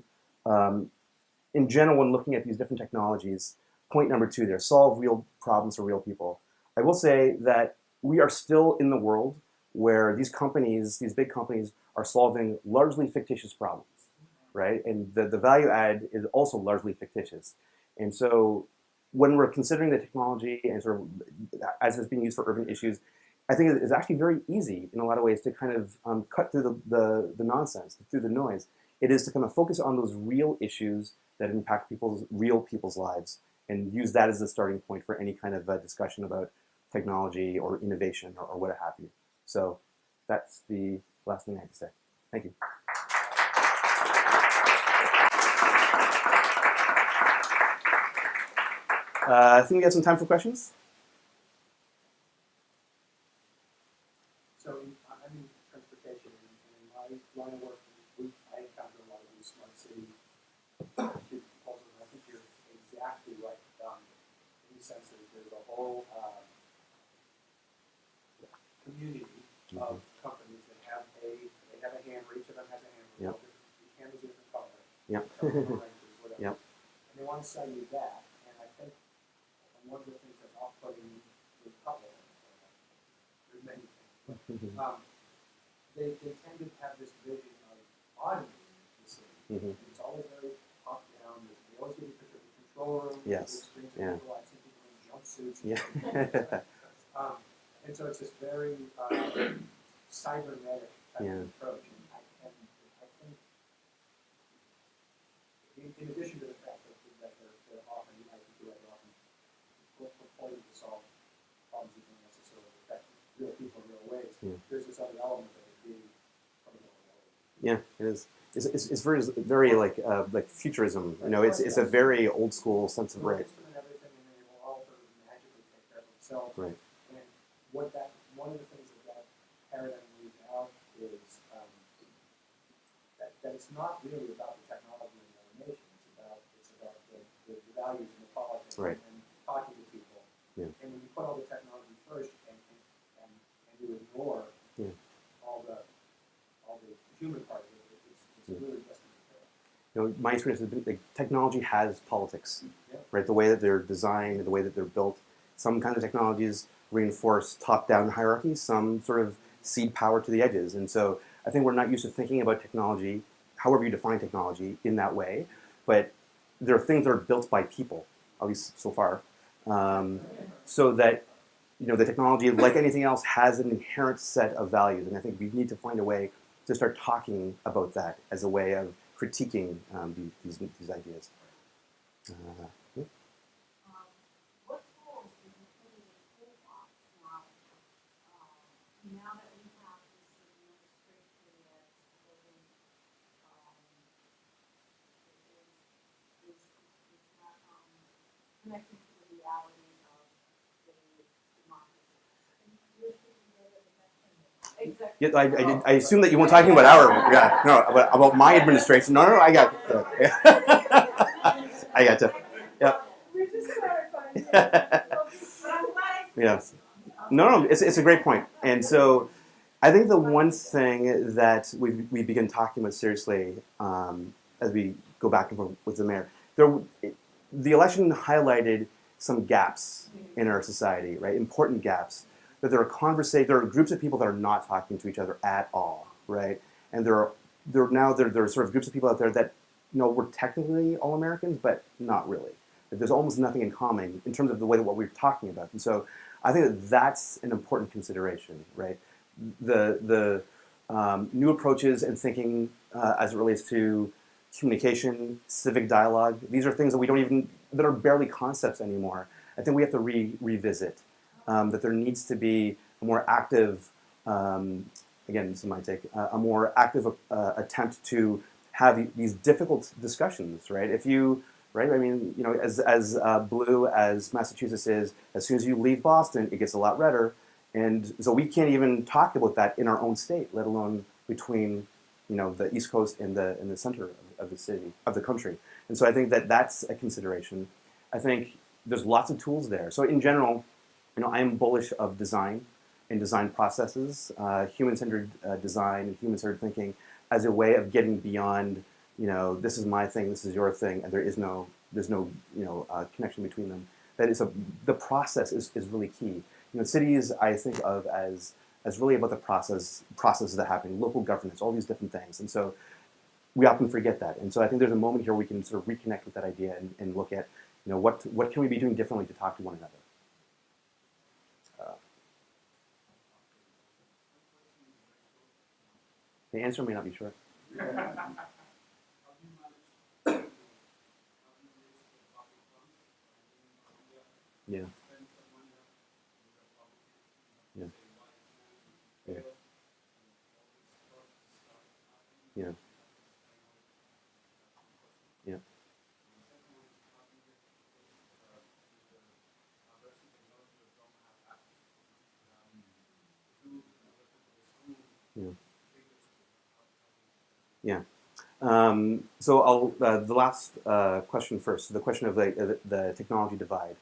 in general, when looking at these different technologies, point number 2 there, solve real problems for real people. I will say that we are still in the world where these companies, these big companies, are solving largely fictitious problems, right? And the value add is also largely fictitious. And so when we're considering the technology and sort of as it's being used for urban issues, I think it's actually very easy in a lot of ways to kind of cut through the nonsense, through the noise. It is to kind of focus on those real issues that impact real people's lives and use that as the starting point for any kind of discussion about technology or innovation or what have you. So that's the last thing I have to say. Thank you. I think we have some time for questions. So I'm in transportation, and in my line of work, I encounter a lot of these smart city proposals. I think you're exactly right, in the sense that there's a whole community of companies that have a hammer. Each of them has a hammer. Yep. Each hammer's a different color. Yep. Whatever. Yep. And they want to sell you that. And I think one of the things that's off-putting with a couple of them, there's many things. They tend to have this vision of automating the city. Mm-hmm. It's always very top down. They always give you a picture of the control room. Yes. Yeah. People, I've seen people in jumpsuits. Yeah. And so it's this very cybernetic type of approach. And I think, in addition to the fact that they're often, I think you're right, often purporting to solve problems that don't necessarily affect real people in real ways, there's this other element of it being Yeah, it is. It's very like futurism. It's a very old school sense of right. And everything, and then it will all sort of magically take care of itself. Right. And one of the things that paradigm leaves out is that it's not really about the technology and the automation. It's about the values and the politics and talking to people. Yeah. And when you put all the technology first and you ignore all the human part of it, it's really just My experience has been like, technology has politics, right? The way that they're designed, the way that they're built. Some kind of technologies reinforce top-down hierarchies, some sort of cede power to the edges. And so I think we're not used to thinking about technology, however you define technology, in that way. But there are things that are built by people, at least so far, so that the technology, like anything else, has an inherent set of values. And I think we need to find a way to start talking about that as a way of critiquing these ideas. What tools do you put in the toolbox now? Now that we have this administration that's holding, is not connected to the reality of the democracy. Exactly. Yeah, I assume that you weren't talking about about my administration. No, I got it. I got it. Yeah. We're just clarifying. But I'm glad. Yes. No, it's a great point. And so I think the one thing that we begin talking about seriously as we go back and forth with the mayor, the election highlighted some gaps in our society, right? Important gaps. That there are groups of people that are not talking to each other at all, right? And there are sort of groups of people out there that we're technically all Americans, but not really. There's almost nothing in common in terms of the way that what we're talking about. And so I think that that's an important consideration, right? The new approaches and thinking as it relates to communication, civic dialogue. These are things that are barely concepts anymore. I think we have to revisit. That there needs to be a more active, again, this is my take, a more active attempt to have these difficult discussions, right? I mean, as blue as Massachusetts is, as soon as you leave Boston, it gets a lot redder, and so we can't even talk about that in our own state, let alone between, the East Coast and the center of the city, of the country. And so I think that that's a consideration. I think there's lots of tools there. So in general, I am bullish of design and design processes, human-centered design and human-centered thinking as a way of getting beyond, this is my thing, this is your thing, and there's no connection between them. The process is really key. Cities I think of as really about the processes that happen, local governance, all these different things, and so we often forget that. And so I think there's a moment here where we can sort of reconnect with that idea and look at, what can we be doing differently to talk to one another. The answer may not be short. Yeah. Yeah. Yeah. Yeah. Yeah. Yeah. Yeah. So the last question first. So the question of the technology divide.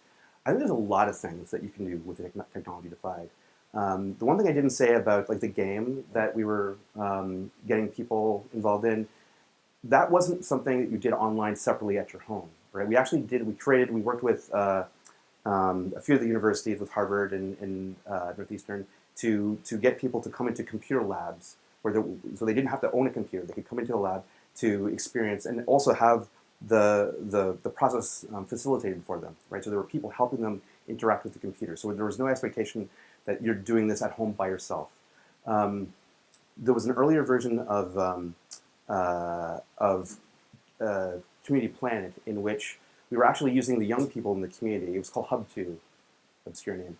I think there's a lot of things that you can do with the technology divide. The one thing I didn't say about like the game that we were getting people involved in, that wasn't something that you did online separately at your home, right? We actually did. We worked with a few of the universities, with Harvard and Northeastern, to get people to come into computer labs so they didn't have to own a computer. They could come into a lab to experience and also have the process facilitated for them, right? So there were people helping them interact with the computer. So there was no expectation that you're doing this at home by yourself. There was an earlier version of Community Planet in which we were actually using the young people in the community. It was called Hub2, obscure name.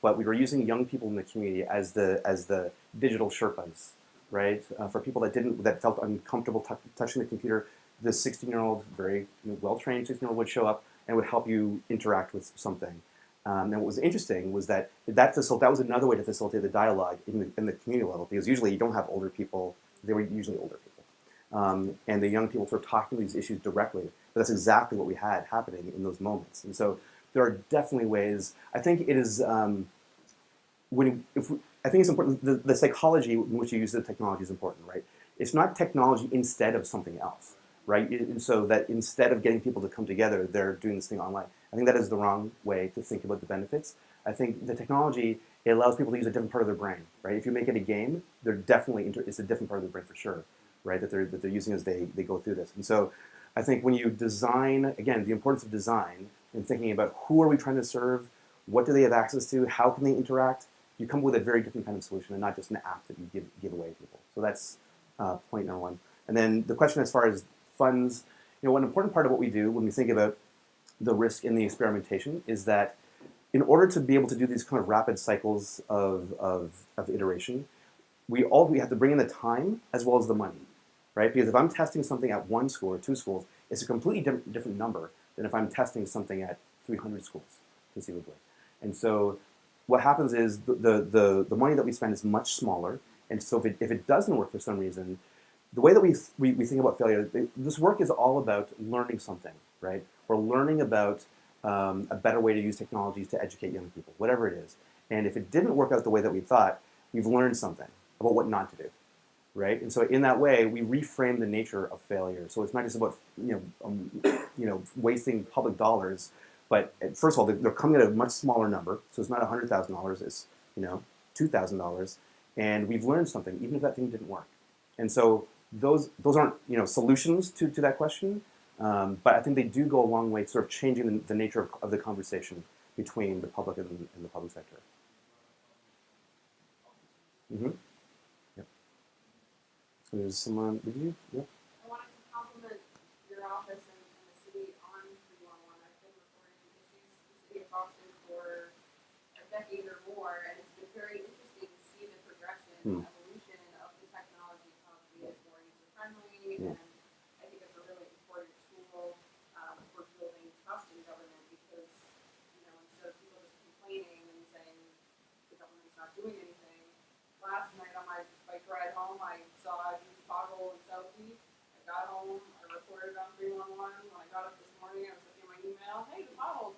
But we were using young people in the community as the digital Sherpas, right? For people that felt uncomfortable touching the computer, this 16-year-old, very well-trained 16-year-old would show up and would help you interact with something. And what was interesting was that was another way to facilitate the dialogue in the community level, because usually you don't have older people. They were usually older people. And the young people sort of talking these issues directly. But that's exactly what we had happening in those moments. And so there are definitely ways. I think it is I think it's important. The psychology in which you use the technology is important, right? It's not technology instead of something else, right? And so that instead of getting people to come together, they're doing this thing online. I think that is the wrong way to think about the benefits. I think the technology, it allows people to use a different part of their brain, right? If you make it a game, they're definitely it's a different part of their brain for sure, right? That they're using as they go through this. And so I think when you design, again, the importance of design and thinking about who are we trying to serve, what do they have access to, how can they interact, you come up with a very different kind of solution and not just an app that you give away to people. So that's point number one. And then the question as far as funds, one important part of what we do when we think about the risk in the experimentation is that in order to be able to do these kind of rapid cycles of iteration, we have to bring in the time as well as the money, right? Because if I'm testing something at one school or two schools, it's a completely different number than if I'm testing something at 300 schools, conceivably. And so what happens is the money that we spend is much smaller, and so if it doesn't work for some reason, the way that we think about failure, this work is all about learning something, right? We're learning about a better way to use technologies to educate young people, whatever it is. And if it didn't work out the way that we thought, we've learned something about what not to do, right? And so in that way, we reframe the nature of failure. So it's not just about wasting public dollars, but first of all, they're coming at a much smaller number. So it's not $100,000; it's $2,000, and we've learned something, even if that thing didn't work. And so those aren't solutions to that question, but I think they do go a long way, sort of changing the nature of the conversation between the public and the public sector. Mm-hmm. Yep. So there's someone with you? Yep. I wanted to compliment your office and the city on 311. I've been reporting issues in the city of Boston for a decade or more, and it's been very interesting to see the progression, evolution of the technology, how to be more user-friendly, and I think it's a really important tool for building trust in government because, instead of people just complaining and saying the government's not doing anything, last night on my bike ride home, I saw a huge pothole in Southie. I got home, I reported on 311. When I got up this morning, I was looking at my email. Hey, the pothole's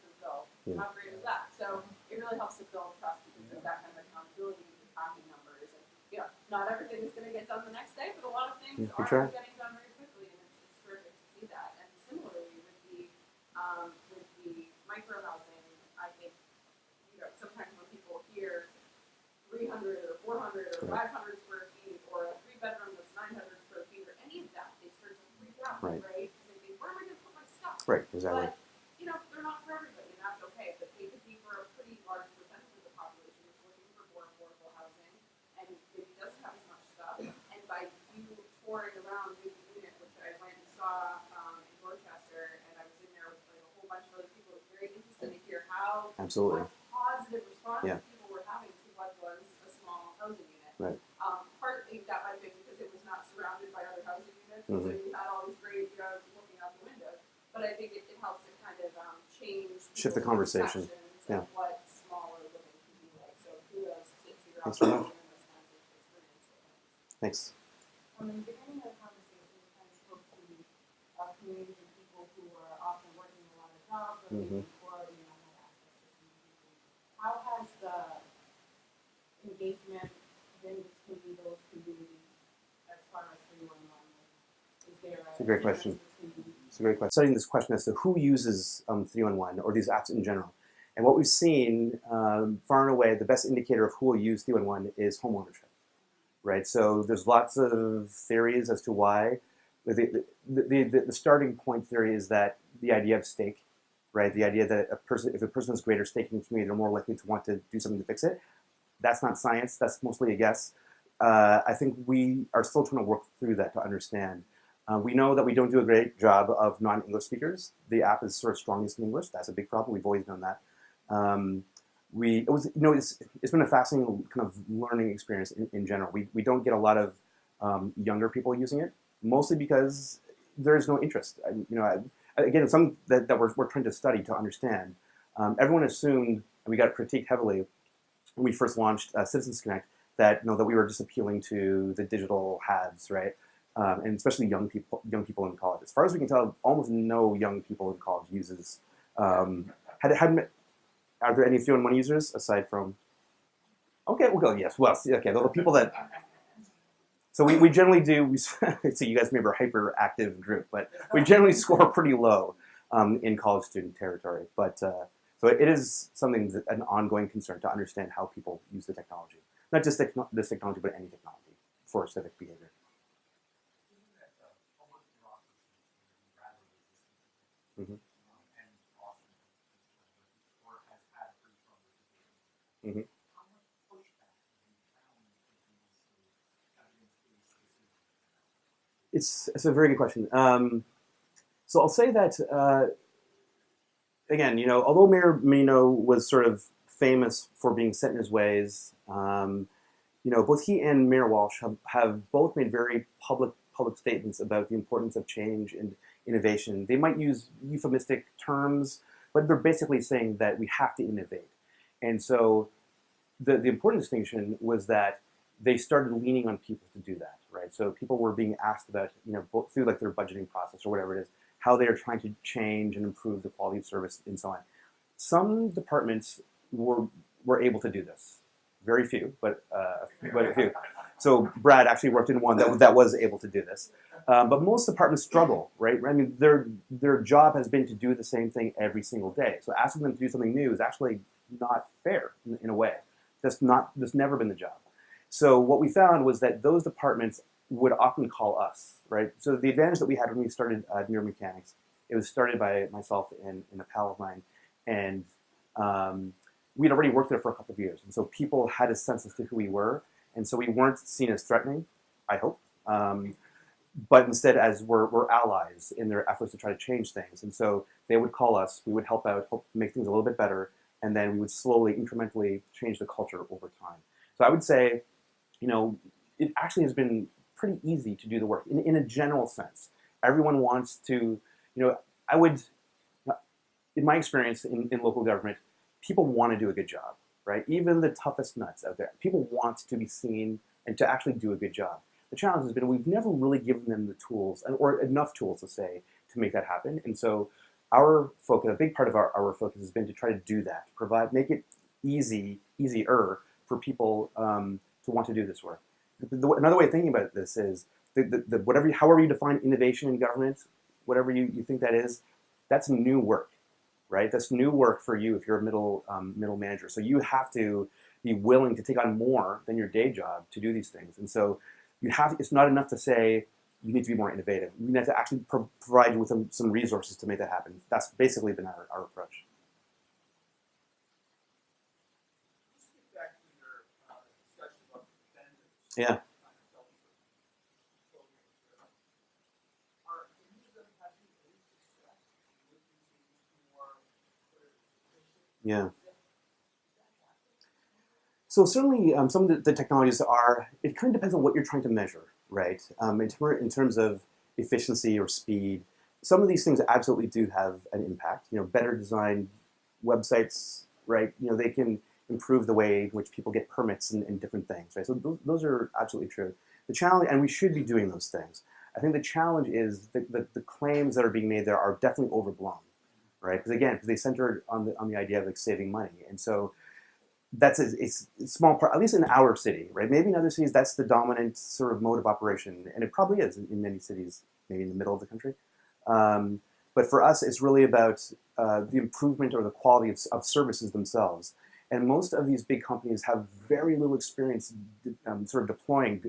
Yeah. How great is that? So it really helps to build trust because there's that kind of accountability with tracking numbers. And not everything is going to get done the next day, but a lot of things Yeah, are sure. getting done very quickly, and it's terrific to see that. And similarly with the micro housing, I think sometimes when people hear 300 or 400 or 500 square feet or a 3-bedroom that's 900 square feet or any of that, they start to freak out, Right. right? Because they think, where am I going to put my stuff? Right, exactly. But, they're not for everybody, and that's okay. But they could be for a pretty large percentage of the population who's looking for more affordable housing and maybe doesn't have as much stuff. And by you touring around with the unit, which I went and saw in Dorchester, and I was in there with like a whole bunch of other people, it was very interesting to hear how Absolutely. much positive response Yeah. people were having to what was a small housing unit. Right. Partly that might be because it was not surrounded by other housing units, Mhm. so you had all these great, looking out the windows. But I think it helps to kind of Shift the people's conversation. perceptions Yeah. of what smaller living can be like. So kudos to your Thanks very operation and those kinds of experiences. Thanks. In the beginning of the conversation, you kind of spoke to communities and people who are often working a lot of jobs or maybe poor, had access to communication. How has the engagement been between those communities as far as 311? Is there It's a great question. between It's a great question. Studying this question as to who uses 311 or these apps in general. And what we've seen, far and away, the best indicator of who will use 311 is homeownership, right? So there's lots of theories as to why. The starting point theory is that the idea of stake, right? The idea that if a person has greater stake in the community, they're more likely to want to do something to fix it. That's not science. That's mostly a guess. I think we are still trying to work through that to understand. We know that we don't do a great job of non-English speakers. The app is sort of strongest in English. That's a big problem. We've always known that. It's been a fascinating kind of learning experience in general. We don't get a lot of younger people using it, mostly because there is no interest. Again, it's something that we're trying to study to understand. Everyone assumed, and we got critiqued heavily when we first launched Citizens Connect, that that we were just appealing to the digital haves, right? And especially young people in college. As far as we can tell, almost no young people in college uses. Are there any 311 users aside from? Okay, we'll go. Yes. Well, okay. The people that. So we generally do. So you guys maybe are a hyperactive group, but we generally score pretty low in college student territory. But so it is something that an ongoing concern to understand how people use the technology, not just this technology, but any technology for civic behavior. Mm-hmm. Mm-hmm. It's a very good question. So I'll say that again, although Mayor Menino was sort of famous for being set in his ways, both he and Mayor Walsh have both made very public statements about the importance of change and innovation. They might use euphemistic terms, but they're basically saying that we have to innovate. And so the important distinction was that they started leaning on people to do that, right? So people were being asked about, through like their budgeting process or whatever it is, how they are trying to change and improve the quality of service and so on. Some departments were able to do this. Very few, but a few. So Brad actually worked in one that was able to do this. But most departments struggle, right? I mean, their job has been to do the same thing every single day. So asking them to do something new is actually not fair in a way. That's never been the job. So what we found was that those departments would often call us, right? So the advantage that we had when we started Neuromechanics, it was started by myself and a pal of mine, and we'd already worked there for a couple of years, and so people had a sense as to who we were, and so we weren't seen as threatening, I hope, but instead as we're allies in their efforts to try to change things. And so they would call us, we would help out, help make things a little bit better, and then we would slowly, incrementally change the culture over time. So I would say, it actually has been pretty easy to do the work in a general sense. Everyone wants to, I would, in my experience in local government, people want to do a good job, right? Even the toughest nuts out there, people want to be seen and to actually do a good job. The challenge has been we've never really given them the tools, or enough tools to say, to make that happen. And so our focus, a big part of our focus has been to try to do that, make it easier for people to want to do this work. Another way of thinking about this is however you define innovation in government, whatever you think that is, that's new work, right? That's new work for you if you're a middle manager. So you have to be willing to take on more than your day job to do these things. And so it's not enough to say you need to be more innovative. You need to actually provide you with some resources to make that happen. That's basically been our approach. Just get back to your discussion about defendants. Yeah. Are any of them having any success with these more efficient? Yeah. So certainly some of the technologies it kind of depends on what you're trying to measure, right? In terms of efficiency or speed, some of these things absolutely do have an impact. Better designed websites, right? They can improve the way in which people get permits and different things, right? So those are absolutely true. The challenge, and we should be doing those things. I think the challenge is the claims that are being made there are definitely overblown, right? Because they center on the idea of like saving money, and so that's a small part, at least in our city, right? Maybe in other cities that's the dominant sort of mode of operation, and it probably is in many cities, maybe in the middle of the country. But for us, it's really about the improvement or the quality of services themselves. And most of these big companies have very little experience sort of deploying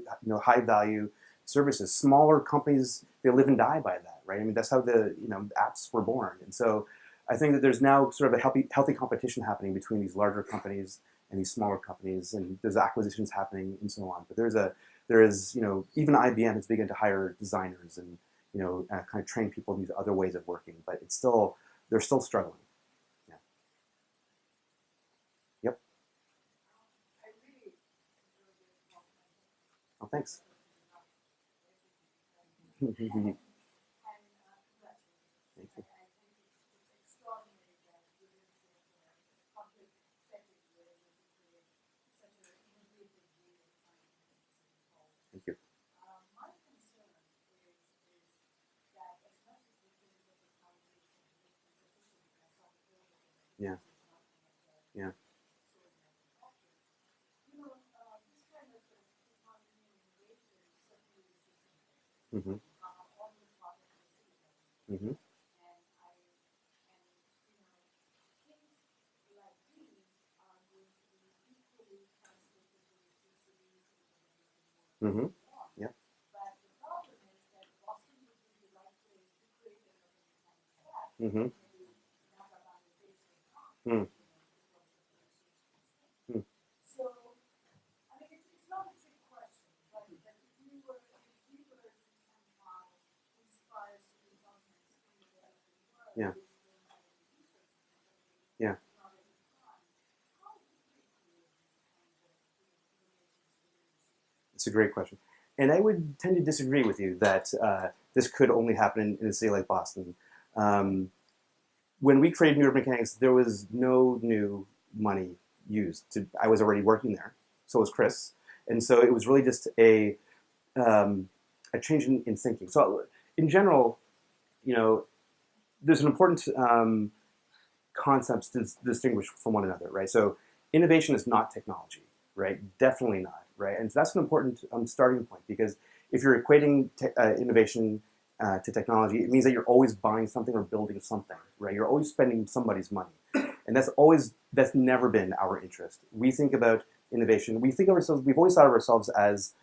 high value services. Smaller companies, they live and die by that, right? I mean, that's how the apps were born. And so I think that there's now sort of a healthy competition happening between these larger companies and these smaller companies, and there's acquisitions happening and so on. But there is even IBM has begun to hire designers and kind of train people in these other ways of working. But they're still struggling. Yeah. Yep. Oh, thanks. Thank you. Thank you. Yeah. Yeah. Mm-hmm. Mm-hmm. Mm-hmm. Yep. Mm-hmm. Mm. Mm. Yeah. Yeah. It's a great question. And I would tend to disagree with you that this could only happen in a city like Boston. Um, when we created New Urban Mechanics, there was no new money used. I was already working there, so was Chris, and so it was really just a change in thinking. So in general, there's an important concepts to distinguish from one another, right? So innovation is not technology, right? Definitely not, right? And so that's an important starting point, because if you're equating innovation to technology, it means that you're always buying something or building something, right? You're always spending somebody's money, and that's never been our interest. We think about innovation. We've always thought of ourselves as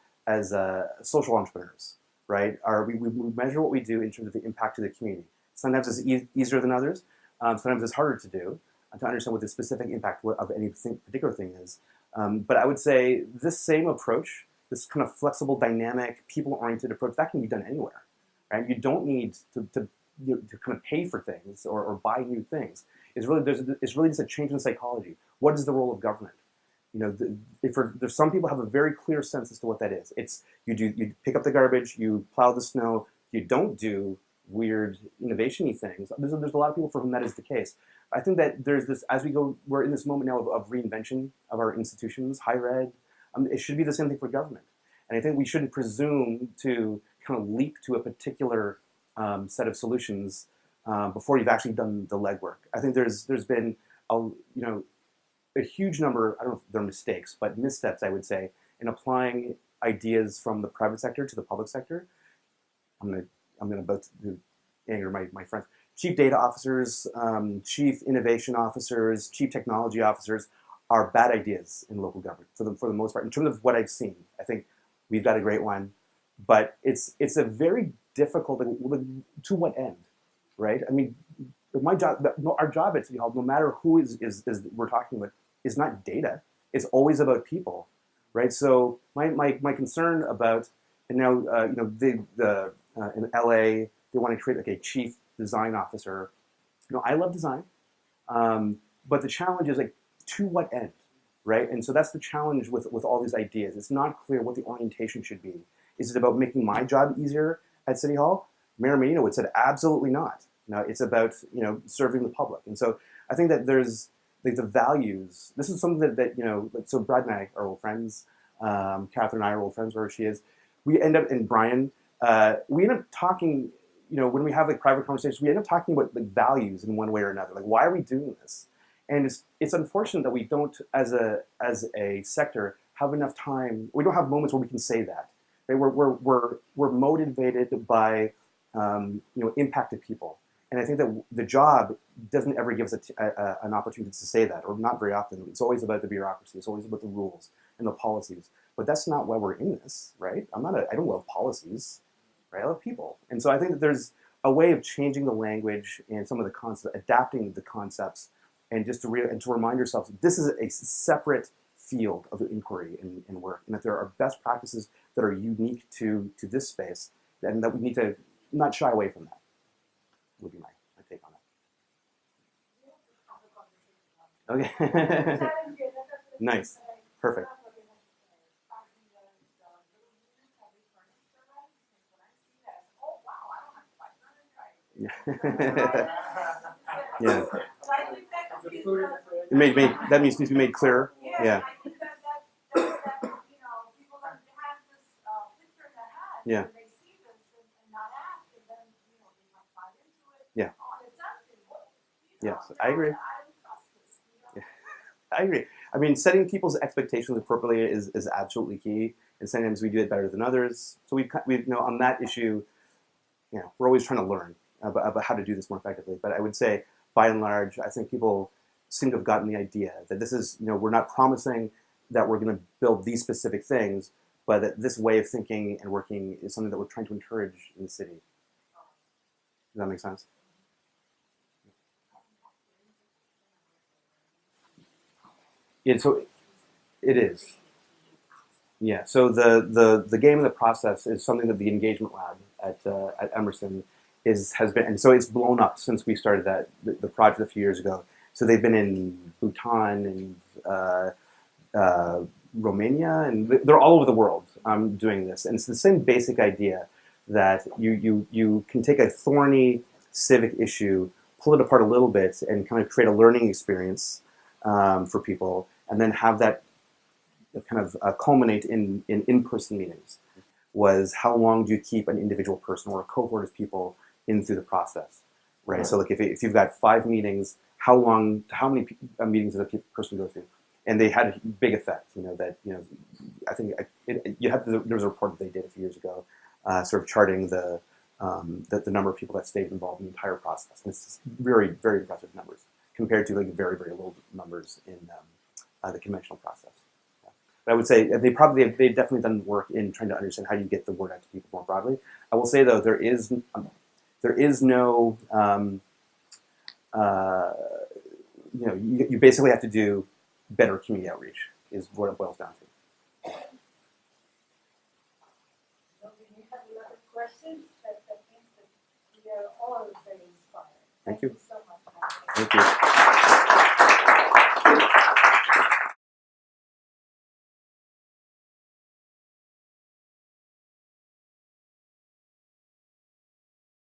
social entrepreneurs, right? We measure what we do in terms of the impact to the community. Sometimes it's easier than others. Sometimes it's harder to do, to understand what the specific impact of any particular thing is. But I would say this same approach, this kind of flexible, dynamic, people-oriented approach, that can be done anywhere. Right? You don't need to kind of pay for things or buy new things. It's really just a change in psychology. What is the role of government? There's some people have a very clear sense as to what that is. It's you pick up the garbage, you plow the snow. You don't do weird innovation-y things. There's a lot of people for whom that is the case. I think that there's this, we're in this moment now of reinvention of our institutions, higher ed. It should be the same thing for government. And I think we shouldn't presume to kind of leap to a particular set of solutions before you've actually done the legwork. I think there's been a huge number, I don't know if they're mistakes, but missteps, I would say, in applying ideas from the private sector to the public sector. I'm gonna about to anger my friends. Chief data officers, chief innovation officers, chief technology officers are bad ideas in local government for the most part. In terms of what I've seen, I think we've got a great one, but it's a very difficult. To what end, right? I mean, my job, our job at City Hall, no matter who is we're talking about, is not data. It's always about people, right? So my concern about, and now in LA they want to create like a chief design officer. I love design, but the challenge is like, to what end, right? And so that's the challenge with all these ideas. It's not clear what the orientation should be. Is it about making my job easier at City Hall? Mayor Medina would say absolutely not. No, it's about serving the public. And so I think that there's like the values. This is something that so Brad and I are old friends. Catherine and I are old friends, wherever she is. We end up, and Brian, we end up talking. When we have like private conversations, we end up talking about like values in one way or another. Like, why are we doing this? And it's unfortunate that we don't, as a sector, have enough time. We don't have moments where we can say that. Right? We're motivated by impact of people, and I think that the job doesn't ever give us an opportunity to say that, or not very often. It's always about the bureaucracy. It's always about the rules and the policies. But that's not why we're in this, right? I don't love policies, right? I love people, and so I think that there's a way of changing the language and some of the concepts, adapting the concepts. And just to remind yourself, this is a separate field of inquiry and work, and that there are best practices that are unique to this space, and that we need to not shy away from that. Would be my take on it. Okay. Nice. Perfect. Yeah. Yeah. That needs to be made clearer. Yeah. Yeah. Yeah. Yes, I agree. Yeah. I agree. I mean, setting people's expectations appropriately is absolutely key, and sometimes we do it better than others. So we've on that issue, we're always trying to learn about how to do this more effectively. But I would say, by and large, I think people seem to have gotten the idea that this is, we're not promising that we're going to build these specific things, but that this way of thinking and working is something that we're trying to encourage in the city. Does that make sense? Yeah, so it is. Yeah, so the game and the process is something that the engagement lab at Emerson has been, and so it's blown up since we started the project a few years ago. So they've been in Bhutan and Romania, and they're all over the world doing this. And it's the same basic idea that you can take a thorny civic issue, pull it apart a little bit, and kind of create a learning experience for people, and then have that kind of culminate in in-person meetings. Was how long do you keep an individual person or a cohort of people in through the process, right? So like if you've got 5 meetings, how many meetings does a person go through? And they had a big effect, I think there was a report that they did a few years ago, sort of charting the number of people that stayed involved in the entire process. And it's very, very impressive numbers compared to like very, very low numbers in the conventional process. But I would say they've definitely done work in trying to understand how you get the word out to people more broadly. I will say though, there is no you basically have to do better community outreach is what it boils down to. So we have a lot of questions, but I think that we are all very inspired. Thank you So much. Thank you.